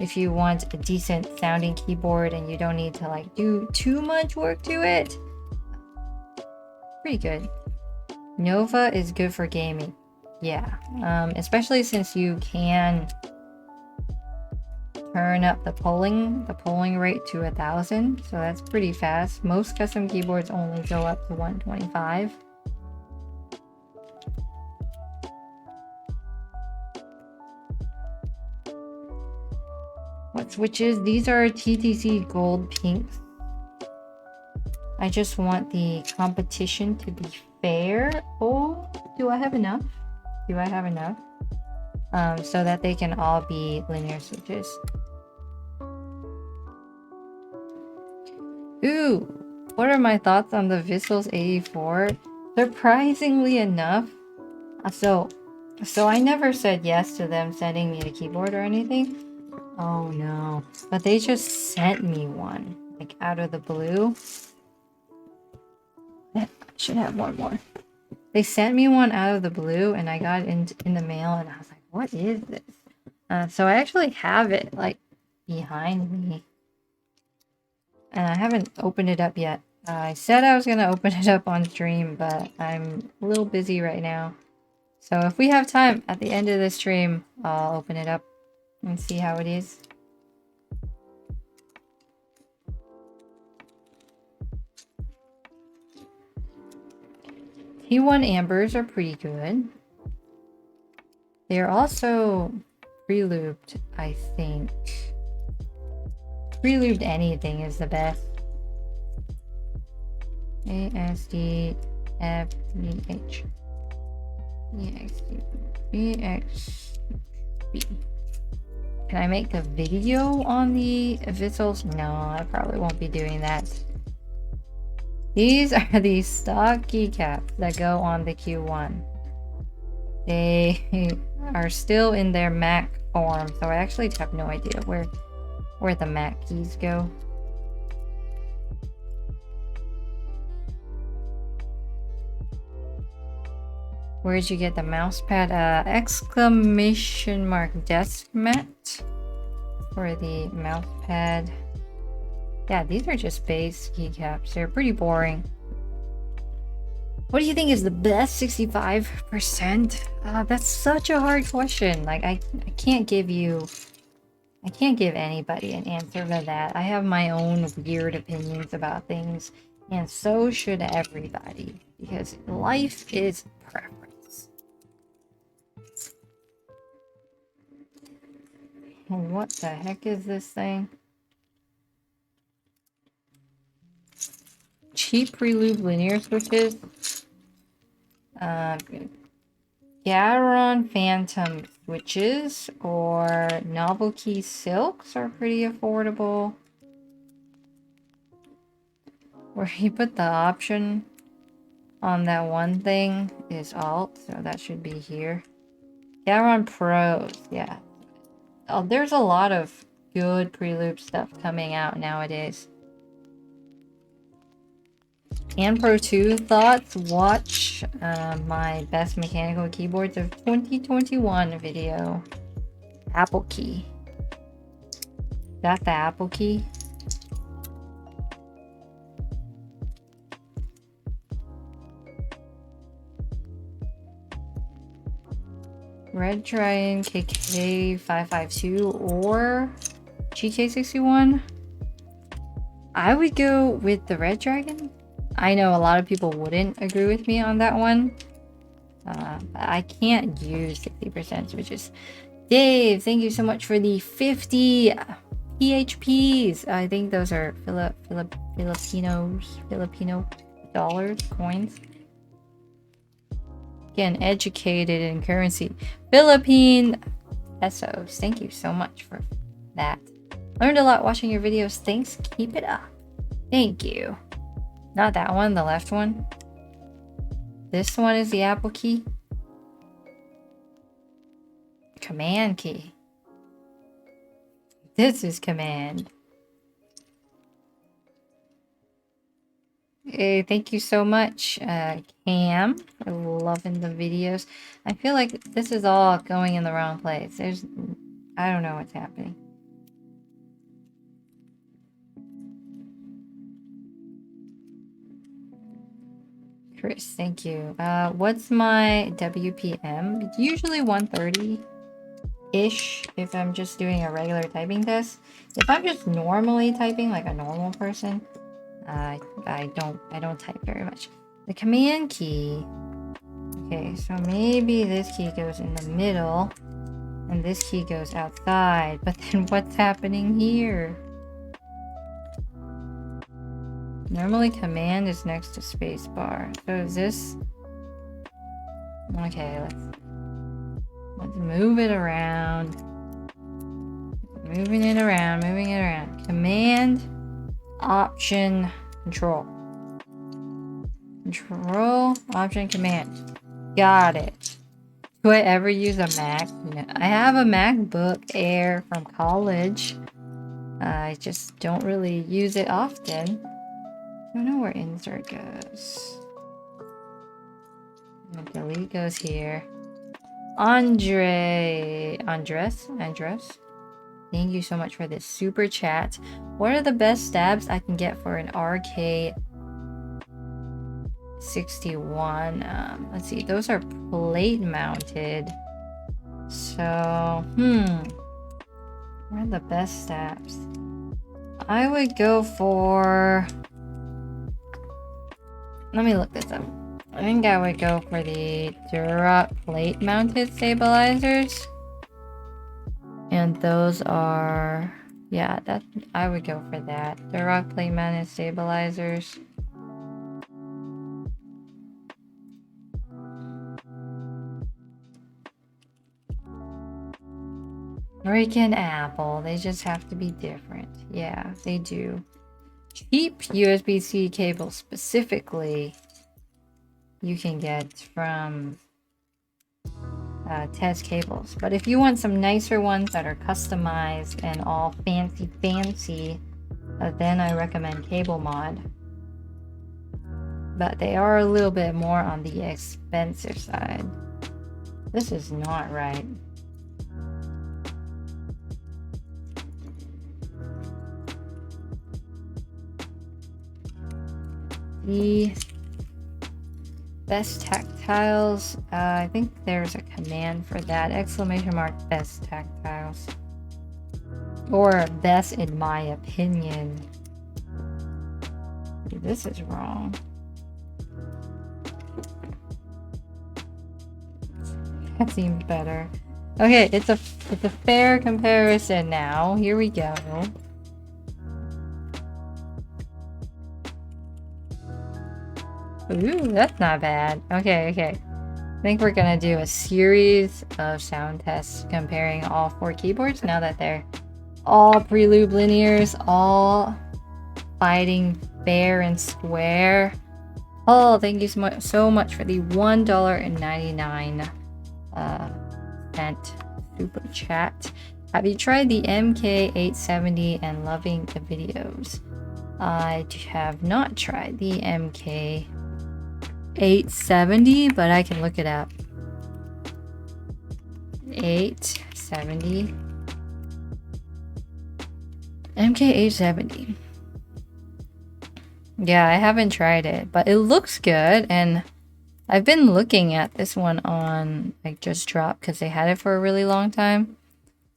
S1: If you want a decent sounding keyboard and you don't need to like do too much work to it, pretty good. Nova is good for gaming. Yeah, especially since you can turn up the polling rate to 1000, so that's pretty fast. Most custom keyboards only go up to 125. What switches? These are TTC Gold Pinks. I just want the competition to be fair. Oh, do I have enough? Do I have enough? So that they can all be linear switches. Ooh, what are my thoughts on the Vissels 84? Surprisingly enough, so I never said yes to them sending me a keyboard or anything. Oh no, but they just sent me one, like out of the blue. I should have one more. They sent me one out of the blue and I got it in the mail and I was like, what is this? So I actually have it like behind me. And I haven't opened it up yet. I said I was going to open it up on stream, but I'm a little busy right now. So if we have time at the end of the stream, I'll open it up and see how it is. T1 ambers are pretty good. They're also pre-lubed, I think. Pre-lubed anything is the best. ASD FDH EXD BXB. Can I make a video on the visuals? No, I probably won't be doing that. These are the stock keycaps that go on the Q1. They are still in their Mac form, so I actually have no idea where the Mac keys go. Where did you get the mouse pad? Exclamation mark desk mat for the mouse pad. Yeah, these are just base keycaps. They're pretty boring. What do you think is the best 65%? That's such a hard question. Like I can't give anybody an answer to that. I have my own weird opinions about things, and so should everybody, because life is preference. What the heck is this thing? Cheap pre-lube linear switches. Keychron Phantom switches or Novelty Silks are pretty affordable. Where you put the option on that one thing is Alt, so that should be here. Keychron Pros, yeah. Oh, there's a lot of good pre-lube stuff coming out nowadays. And Pro 2 thoughts, watch my best mechanical keyboards of 2021 video. Apple key. Got the Apple key? Red Dragon KK552 or GK61? I would go with the Red Dragon. I know a lot of people wouldn't agree with me on that one. But I can't use 60% switches. Dave, thank you so much for the 50 PHPs. I think those are Filipino dollars, coins. Again, educated in currency. Philippine pesos. Thank you so much for that. Learned a lot watching your videos. Thanks. Keep it up. Thank you. Not that one, the left one. This one is the Apple key. Command key. This is command. Hey, thank you so much, Cam, for loving the videos. I feel like this is all going in the wrong place. I don't know what's happening. Chris, thank you. What's my WPM? It's usually 130-ish if I'm just doing a regular typing test. If I'm just normally typing like a normal person, I don't type very much. The command key. Okay, so maybe this key goes in the middle and this key goes outside. But then what's happening here? Normally command is next to spacebar. So is this... Okay, let's move it around. Moving it around. Command, option, control. Control, option, command. Got it. Do I ever use a Mac? No. I have a MacBook Air from college. I just don't really use it often. I don't know where insert goes. And delete goes here. Andres. Thank you so much for this super chat. What are the best stabs I can get for an RK61? Let's see. Those are plate mounted. So, what are the best stabs? I would go for... Let me look this up. I think I would go for the Dura plate mounted stabilizers. And those are, yeah, I would go for that. Dura plate mounted stabilizers. Freaking Apple, they just have to be different. Yeah, they do. Cheap USB-C cables specifically you can get from Test Cables. But if you want some nicer ones that are customized and all fancy, then I recommend Cable Mod. But they are a little bit more on the expensive side. This is not right. The best tactiles, I think there's a command for that. ! Best tactiles. Or best in my opinion. This is wrong. That seems better. Okay, it's a fair comparison now. Here we go. Ooh, that's not bad. Okay. I think we're gonna do a series of sound tests comparing all 4 keyboards now that they're all Prelude linears, all fighting fair and square. Oh, thank you so much for the $1.99 super chat. Have you tried the MK870 and loving the videos? I have not tried the MK870, but I can look it up. 870. MK870. Yeah, I haven't tried it, but it looks good, and I've been looking at this one on like Just Drop because they had it for a really long time,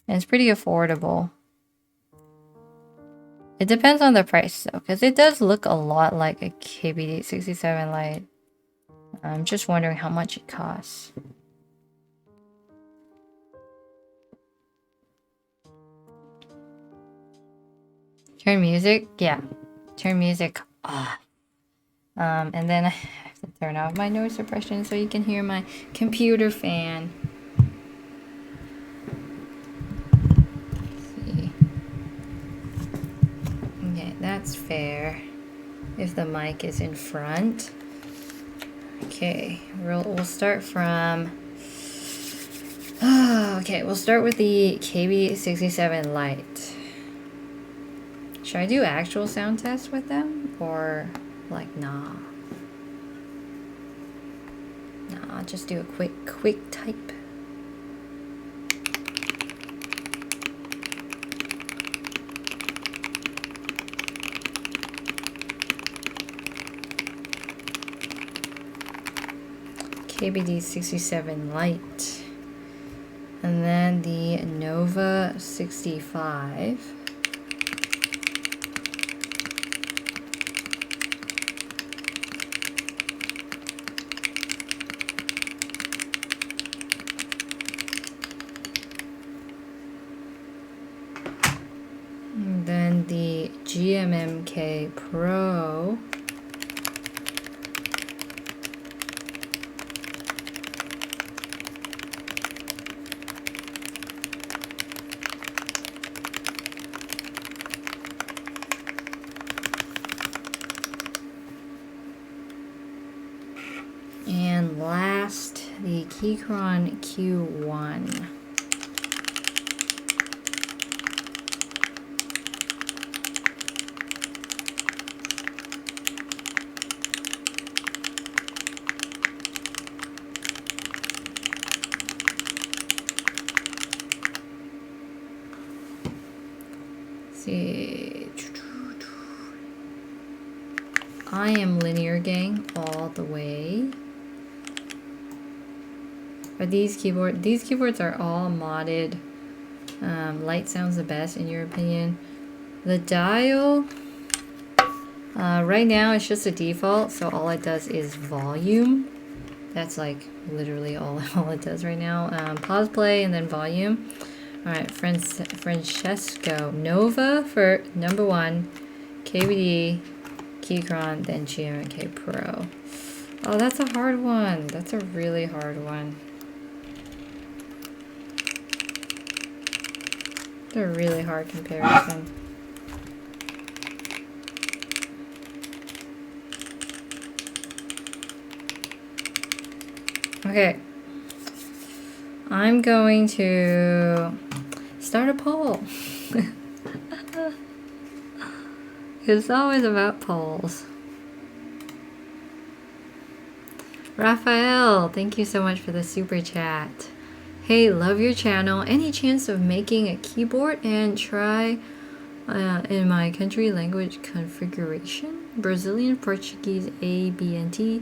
S1: and it's pretty affordable. It depends on the price though, because it does look a lot like a KBD67 Lite. I'm just wondering how much it costs. Turn music? Yeah. Turn music off. And then I have to turn off my noise suppression so you can hear my computer fan. Let's see. Okay, that's fair. If the mic is in front. Okay, we'll start from... okay, we'll start with the KBD67 Lite. Should I do actual sound tests with them? Or, like, nah? Nah, I'll just do a quick type. KBD67 Lite. And then the Nova65. And then the GMMK Pro. And last, the Keychron Q1. See, I am linear gang all the way. But these keyboards are all modded. Light sounds the best in your opinion. The dial, Right now it's just a default, so all it does is volume. That's like literally all it does right now. Pause play and then volume. Alright, Francesco. Nova for number 1. KBD, Keychron, then GMMK Pro. Oh, that's a hard one. That's a really hard one. It's a really hard comparison. Okay. I'm going to start a poll. It's always about polls. Raphael, thank you so much for the super chat. Hey, love your channel. Any chance of making a keyboard and try in my country language configuration? Brazilian, Portuguese, A, B, and T.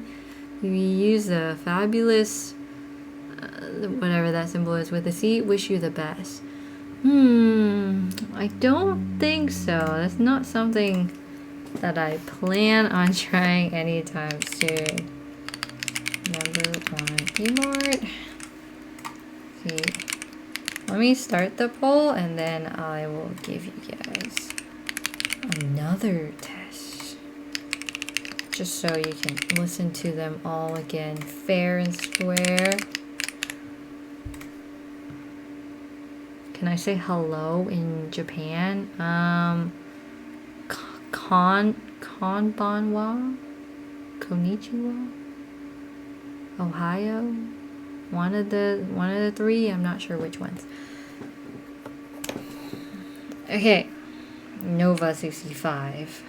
S1: You use the fabulous, whatever that symbol is with a C. Wish you the best. I don't think so. That's not something that I plan on trying anytime soon. Number 1 keyboard. See, let me start the poll and then I will give you guys another test, just so you can listen to them all again, fair and square. Can I say hello in Japan? Konbanwa? Konnichiwa? Ohio? One of the 3, I'm not sure which ones. Okay. Nova65.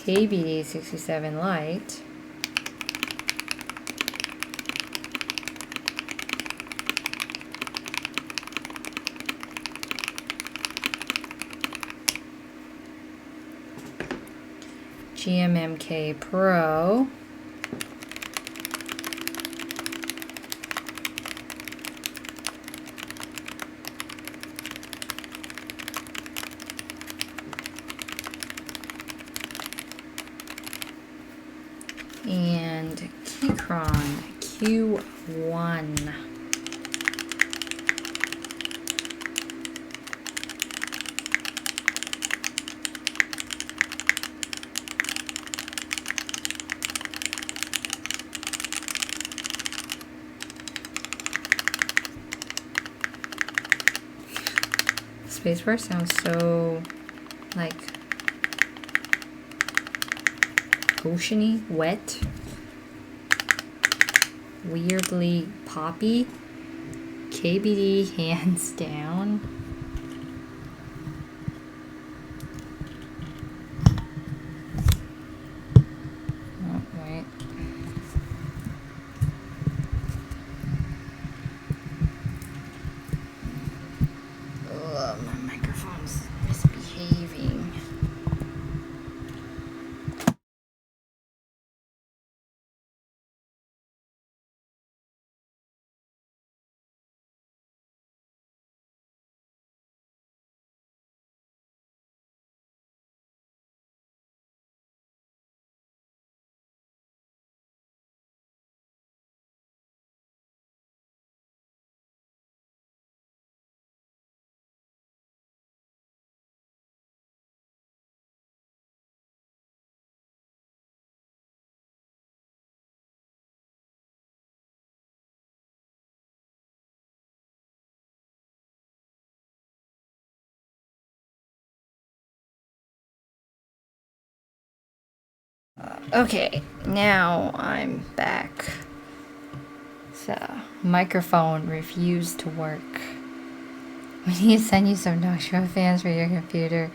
S1: KBD67 Lite. GMMK Pro. And Keychron Q1. Spacebar sounds so like oceany, wet, weirdly poppy. KBD hands down. Oh, wait. Ugh, my microphone's misbehaving. Okay, now I'm back. So, microphone refused to work. We need to send you some Noctua fans for your computer.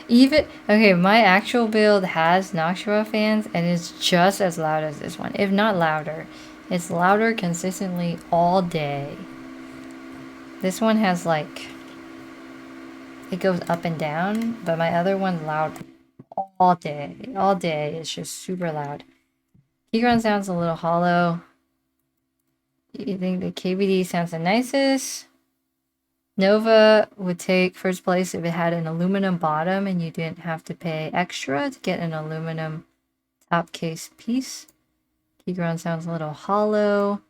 S1: Okay, my actual build has Noctua fans and it's just as loud as this one, if not louder. It's louder consistently all day. This one has like, it goes up and down, but my other one's loud all day. All day, it's just super loud. Keychron sounds a little hollow. You think the KBD sounds the nicest? Nova would take first place if it had an aluminum bottom and you didn't have to pay extra to get an aluminum top case piece. Keychron sounds a little hollow.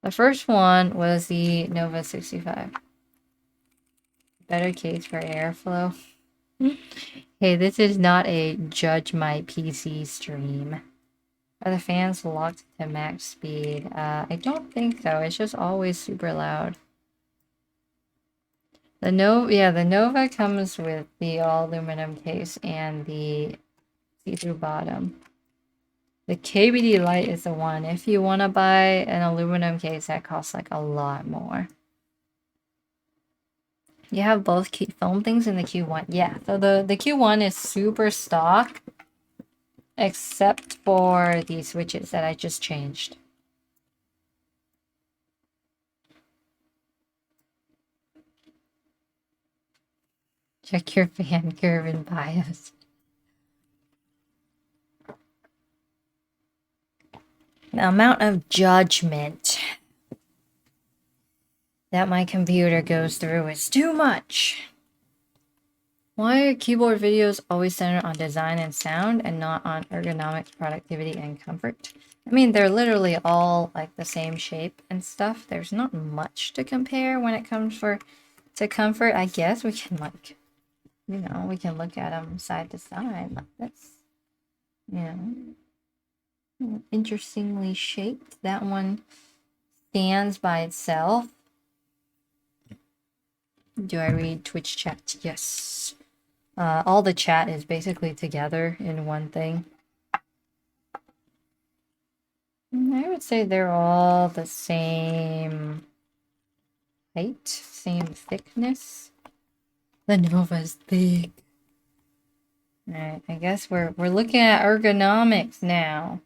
S1: The first one was the Nova65. Better case for airflow. Hey, this is not a judge my PC stream. Are the fans locked to max speed? I don't think so. It's just always super loud. The Nova comes with the all aluminum case and the see-through bottom. The KBD Lite is the one. If you want to buy an aluminum case, that costs like a lot more. You have both foam things in the Q1. Yeah, so the Q1 is super stock, except for the switches that I just changed. Check your fan curve and BIOS. The amount of judgment that my computer goes through is too much. Why are keyboard videos always centered on design and sound and not on ergonomics, productivity, and comfort? I mean, they're literally all like the same shape and stuff. There's not much to compare when it comes to comfort. I guess we can like, you know, we can look at them side to side like this. Yeah. Interestingly shaped. That one stands by itself. Do I read Twitch chat? Yes. All the chat is basically together in one thing. I would say they're all the same height, same thickness. The Nova's big. Alright, I guess we're looking at ergonomics now.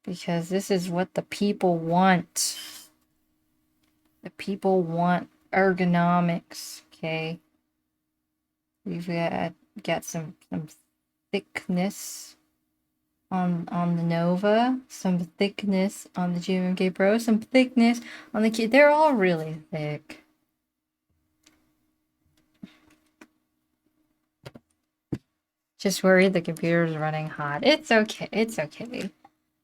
S1: Because this is what the people want. The people want ergonomics, okay? We've got some thickness on the Nova, some thickness on the GMMK Pro, some thickness on the key. They're all really thick. Just worried the computer's running hot. It's okay. It's okay.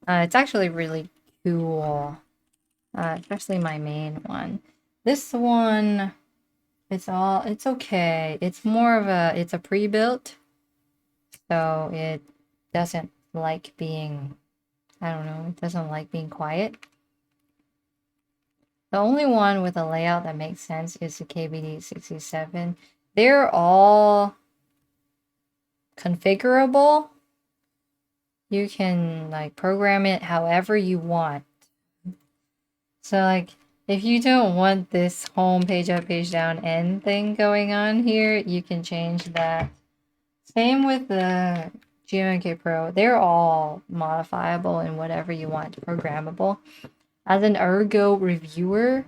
S1: It's actually really cool. Especially my main one. This one, it's okay. It's more of it's a pre-built. So it doesn't like being, I don't know, it doesn't like being quiet. The only one with a layout that makes sense is the KBD67. They're all configurable. You can like program it however you want. So like if you don't want this home page up, page down end thing going on here, you can change that. Same with the GMMK Pro. They're all modifiable in whatever you want, programmable. As an ergo reviewer,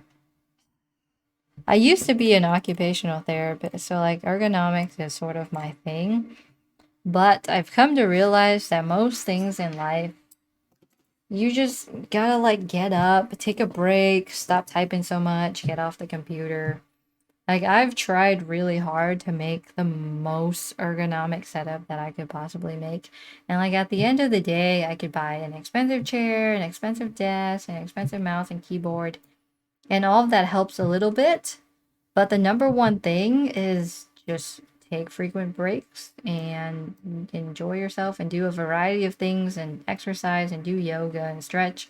S1: I used to be an occupational therapist, so like ergonomics is sort of my thing. But I've come to realize that most things in life, you just gotta like get up, take a break, stop typing so much, get off the computer. Like I've tried really hard to make the most ergonomic setup that I could possibly make. And like at the end of the day, I could buy an expensive chair, an expensive desk, an expensive mouse and keyboard. And all of that helps a little bit. But the number one thing is just take frequent breaks and enjoy yourself and do a variety of things and exercise and do yoga and stretch,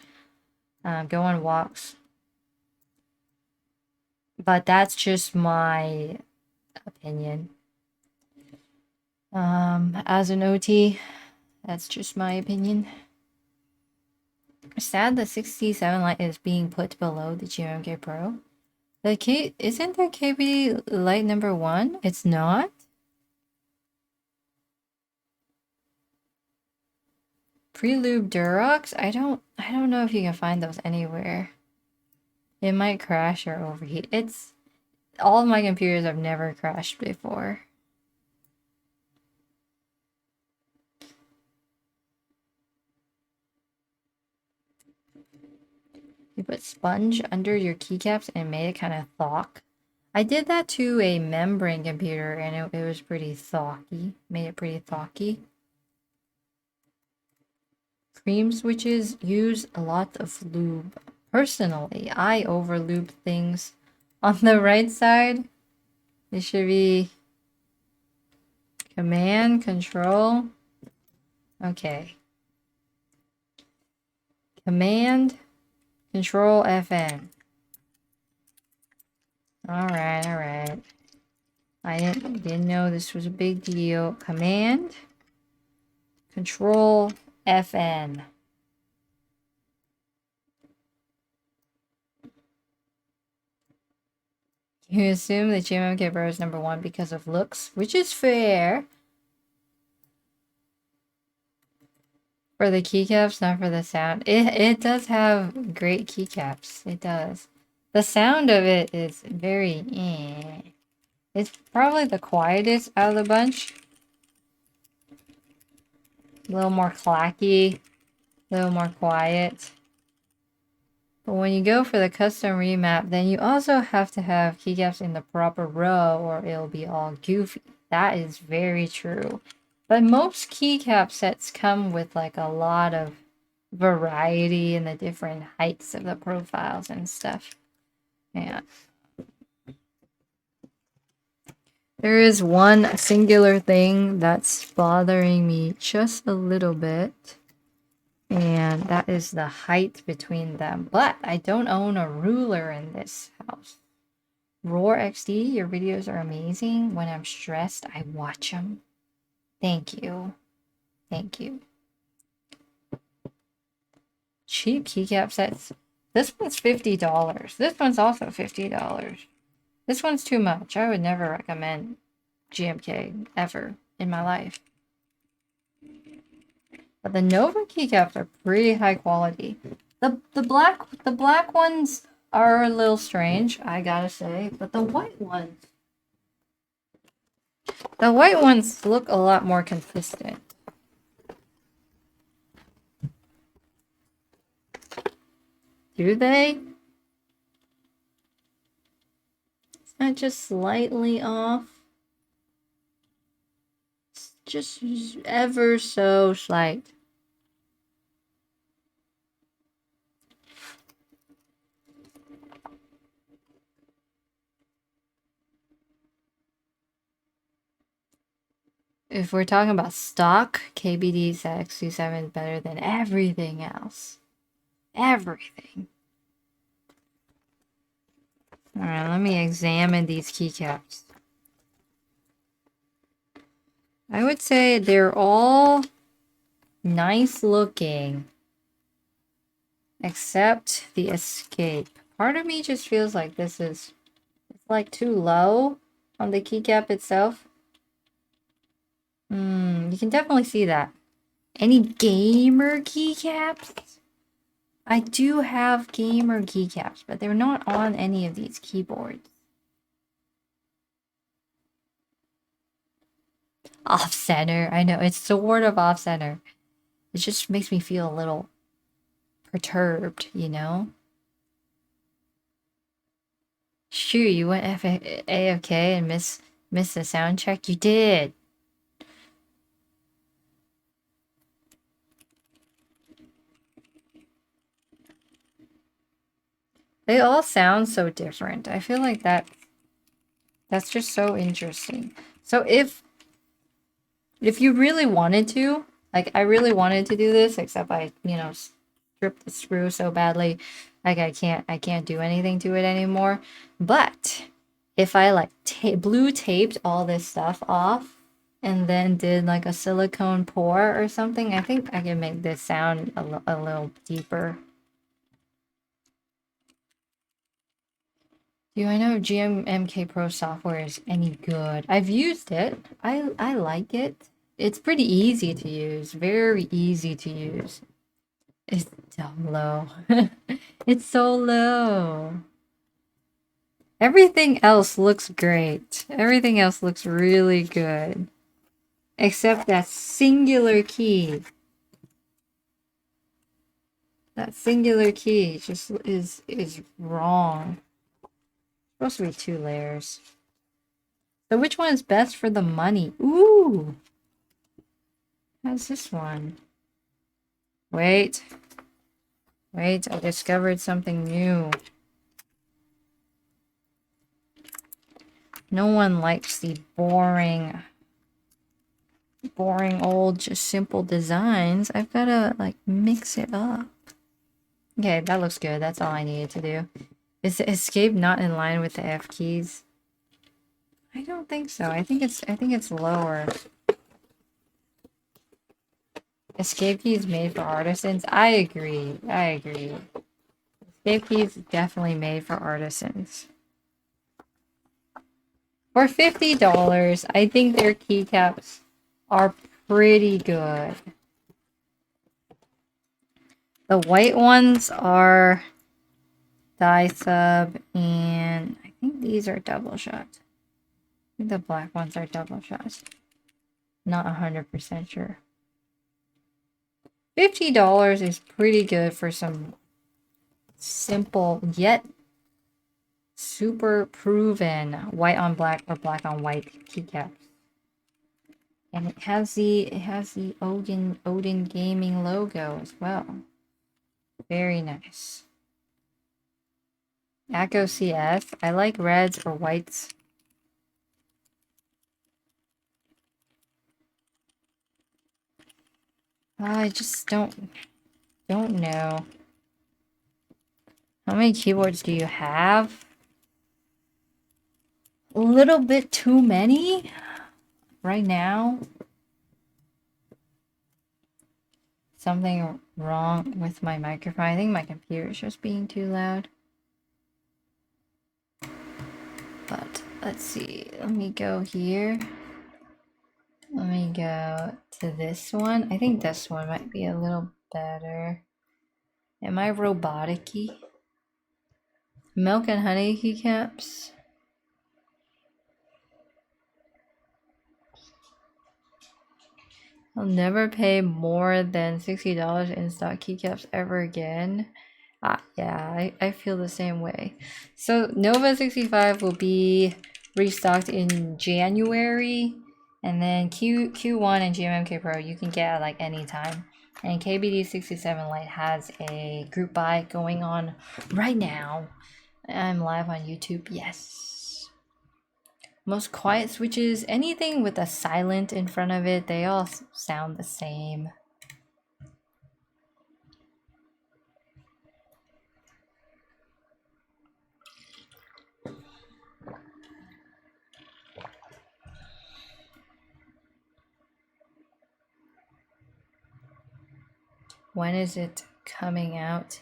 S1: go on walks. But that's just my opinion. As an OT, that's just my opinion. Sad the 67 Lite is being put below the GMMK Pro. Isn't the KBD Lite number 1? It's not? Pre-lube Durox? I don't know if you can find those anywhere. It might crash or overheat. It's all of my computers have never crashed before. You put sponge under your keycaps and made it kind of thock. I did that to a membrane computer and it was pretty thocky. Made it pretty thocky. Cream switches use a lot of lube. Personally, I over lube things. On the right side, it should be Command, Control. Okay. Command, Control, FN. Alright, alright. I didn't know this was a big deal. Command, Control, FN. You assume that GMMK Pro is #1 because of looks, which is fair. For the keycaps, not for the sound. It does have great keycaps. It does. The sound of it is very eh. It's probably the quietest out of the bunch. A little more clacky, a little more quiet. But when you go for the custom remap, then you also have to have keycaps in the proper row or it'll be all goofy. That is very true. But most keycap sets come with like a lot of variety in the different heights of the profiles and stuff. Yeah. There is one singular thing that's bothering me just a little bit. And that is the height between them. But I don't own a ruler in this house. Roar XD, your videos are amazing. When I'm stressed, I watch them. Thank you. Thank you. Cheap keycap sets. This one's $50. This one's also $50. This one's too much. I would never recommend GMK ever in my life. But the Nova keycaps are pretty high quality. The black ones are a little strange, I gotta say, but the white ones look a lot more consistent. Do they? It's not just slightly off. It's just ever so slight. If we're talking about stock, KBD67 is better than everything else. Everything. Alright, let me examine these keycaps. I would say they're all nice looking. Except the escape. Part of me just feels like this is like too low on the keycap itself. You can definitely see that. Any gamer keycaps? I do have gamer keycaps, but they're not on any of these keyboards. Off-center. I know, it's sort of off-center. It just makes me feel a little perturbed, you know? Shoot, you went AFK and missed the sound check? You did! They all sound so different. I feel like that's just so interesting. So if you really wanted to, like I really wanted to do this, except I, you know, stripped the screw so badly, like I can't do anything to it anymore. But if I like blue taped all this stuff off and then did like a silicone pour or something, I think I can make this sound a little deeper. Do I know if GMMK Pro software is any good? I've used it. I like it. It's pretty easy to use. Very easy to use. It's so low. It's so low. Everything else looks great. Everything else looks really good. Except that singular key. That singular key just is wrong. It's supposed to be 2 layers. So which one is best for the money? Ooh! How's this one? Wait. Wait, I discovered something new. No one likes the boring old, just simple designs. I've gotta, like, mix it up. Okay, that looks good. That's all I needed to do. Is the escape not in line with the F keys? I don't think so. I think it's lower. Escape key is made for artisans. I agree. I agree. Escape key is definitely made for artisans. For $50, I think their keycaps are pretty good. The white ones are die sub, and I think these are double shot. I think the black ones are double shots. Not 100% sure. $50 is pretty good for some simple yet super proven white on black or black on white keycaps. And it has the Odin Gaming logo as well. Very nice. Echo CS. I like reds or whites. I just don't know. How many keyboards do you have? A little bit too many right now. Something wrong with my microphone. I think my computer is just being too loud. But let's see. Let me go here. Let me go to this one. I think this one might be a little better. Am I robotic-y? Milk and honey keycaps. I'll never pay more than $60 in stock keycaps ever again. Yeah, I feel the same way. So Nova65 will be restocked in January, and then Q1 and GMMK Pro you can get at like any time. And KBD67 Lite has a group buy going on right now. I'm live on YouTube, yes. Most quiet switches, anything with a silent in front of it, they all sound the same. When is it coming out?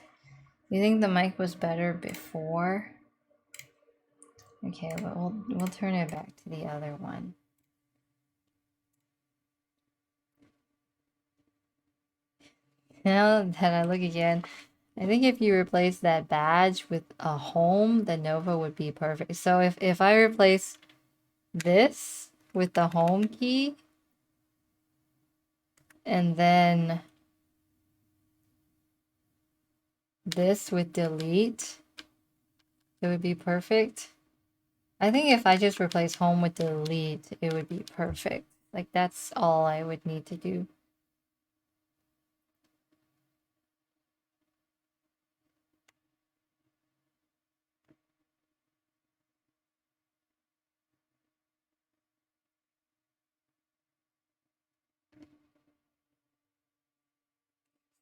S1: You think the mic was better before? Okay, but we'll turn it back to the other one. Now that I look again, I think if you replace that badge with a home, the Nova would be perfect. So if I replace this with the home key, and then this with delete, it would be perfect. I think if I just replace home with delete, it would be perfect. Like, that's all I would need to do.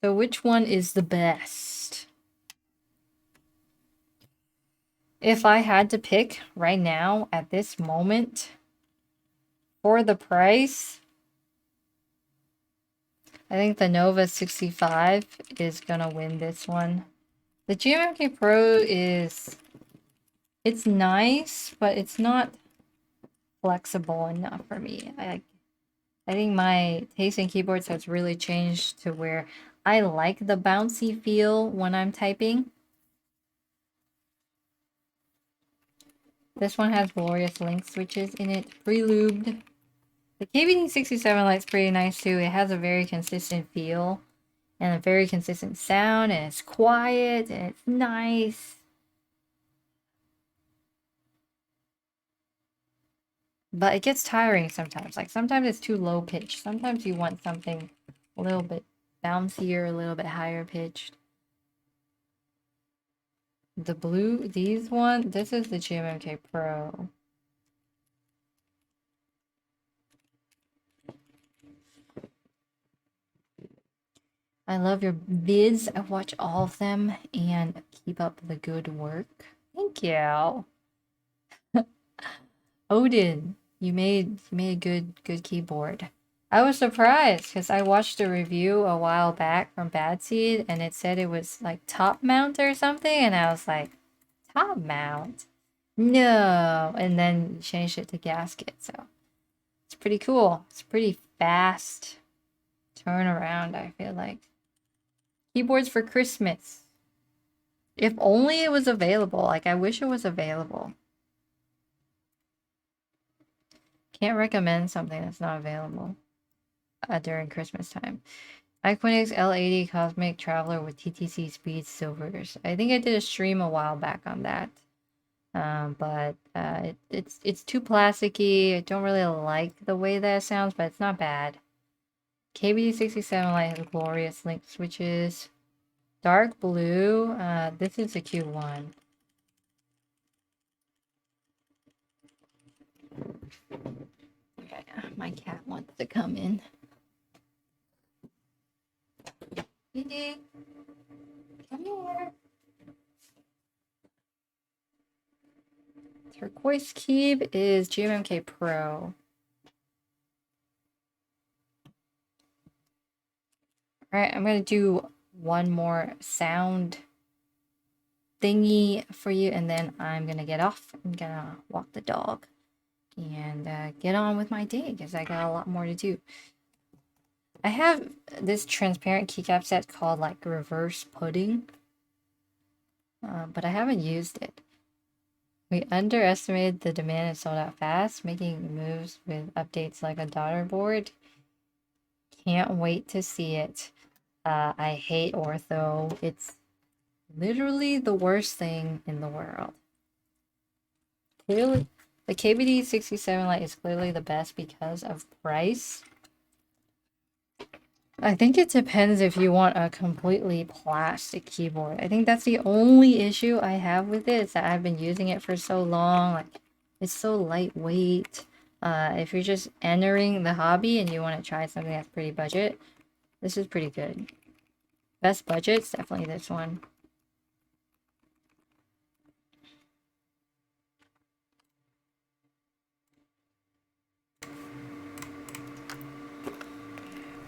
S1: So which one is the best? If I had to pick right now at this moment for the price, I think the Nova65 is gonna win this one. The GMMK Pro it's nice, but it's not flexible enough for me. I think my taste in keyboards has really changed to where I like the bouncy feel when I'm typing. This one has glorious link switches in it, pre-lubed. The KBD67 Lite's pretty nice too. It has a very consistent feel and a very consistent sound, and it's quiet and it's nice. But it gets tiring sometimes. Like sometimes it's too low pitched. Sometimes you want something a little bit bouncier, a little bit higher pitched. The blue, this is the GMMK Pro. I love your vids. I watch all of them and keep up the good work. Thank you. Odin, you made a good keyboard. I was surprised because I watched a review a while back from Bad Seed and it said it was like top mount or something, and I was like, top mount? No. And then you changed it to gasket, so it's pretty cool. It's pretty fast turnaround, I feel like. Keyboards for Christmas. If only it was available. Like, I wish it was available. Can't recommend something that's not available during Christmas time. Iquinix L80 Cosmic Traveler with TTC Speed Silvers. I think I did a stream a while back on that. But it's too plasticky. I don't really like the way that it sounds, but it's not bad. KBD67 Lite has glorious link switches. Dark blue. This is a Q1. Okay, my cat wants to come in. Dee, come here. Turquoise Cube is GMMK Pro. Alright, I'm gonna do one more sound thingy for you, and then I'm gonna get off. I'm gonna walk the dog and get on with my day because I got a lot more to do. I have this transparent keycap set called like reverse pudding, but I haven't used it. We underestimated the demand and sold out fast, making moves with updates like a daughter board. Can't wait to see it. I hate ortho. It's literally the worst thing in the world. Clearly, the KBD67 Lite is clearly the best because of price. I think it depends if you want a completely plastic keyboard. I think that's the only issue I have with it, is that I've been using it for so long. Like, it's so lightweight. If you're just entering the hobby and you want to try something that's pretty budget, this is pretty good. Best budget's definitely this one.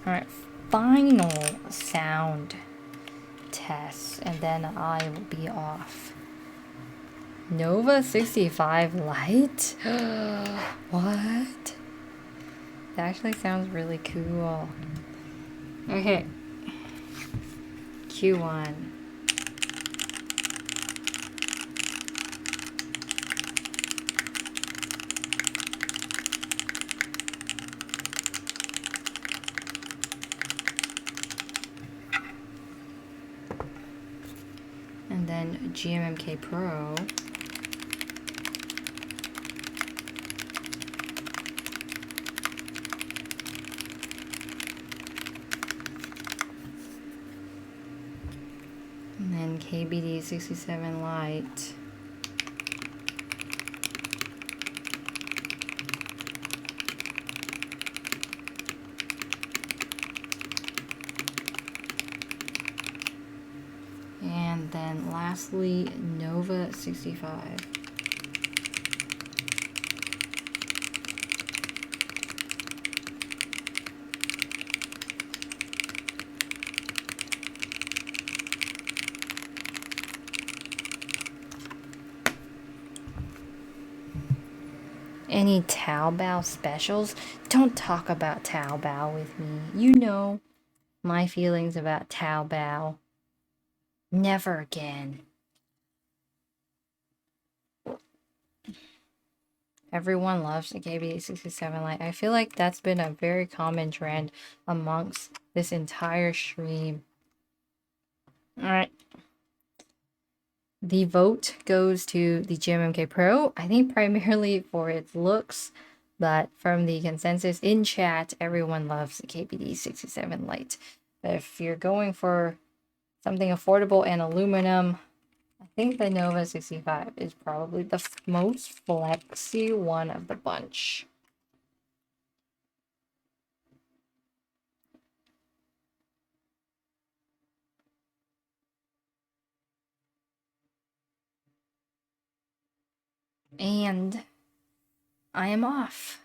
S1: Alright, final sound test, and then I will be off. Nova65 Lite? What? That actually sounds really cool. Okay. Q1. And then GMMK Pro. And then KBD67 Lite. And then lastly, Nova65. Any Taobao specials? Don't talk about Taobao with me. You know my feelings about Taobao. Never again. Everyone loves the KBD67 Lite. I feel like that's been a very common trend amongst this entire stream. Alright. The vote goes to the GMMK Pro, I think primarily for its looks, but from the consensus in chat, everyone loves the KBD67 Lite. But if you're going for something affordable and aluminum, I think the Nova65 is probably the most flexy one of the bunch. And I am off.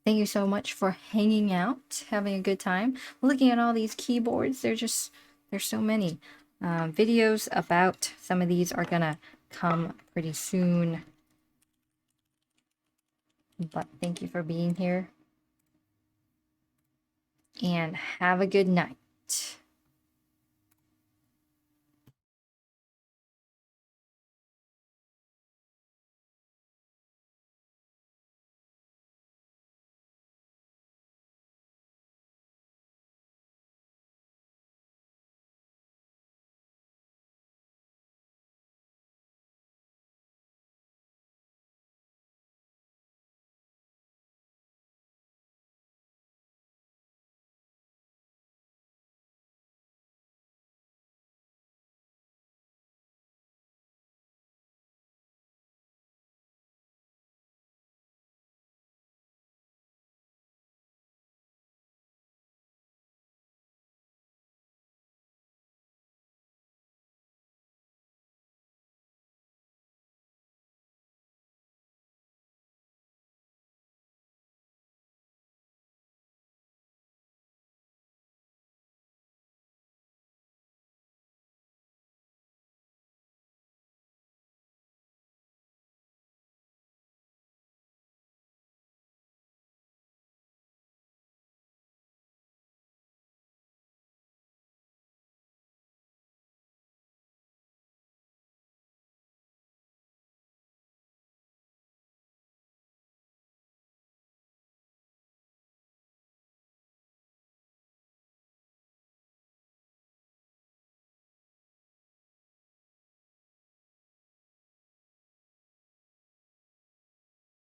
S1: Thank you so much for hanging out, having a good time, looking at all these keyboards. There's so many. Videos about some of these are gonna come pretty soon. But thank you for being here. And have a good night.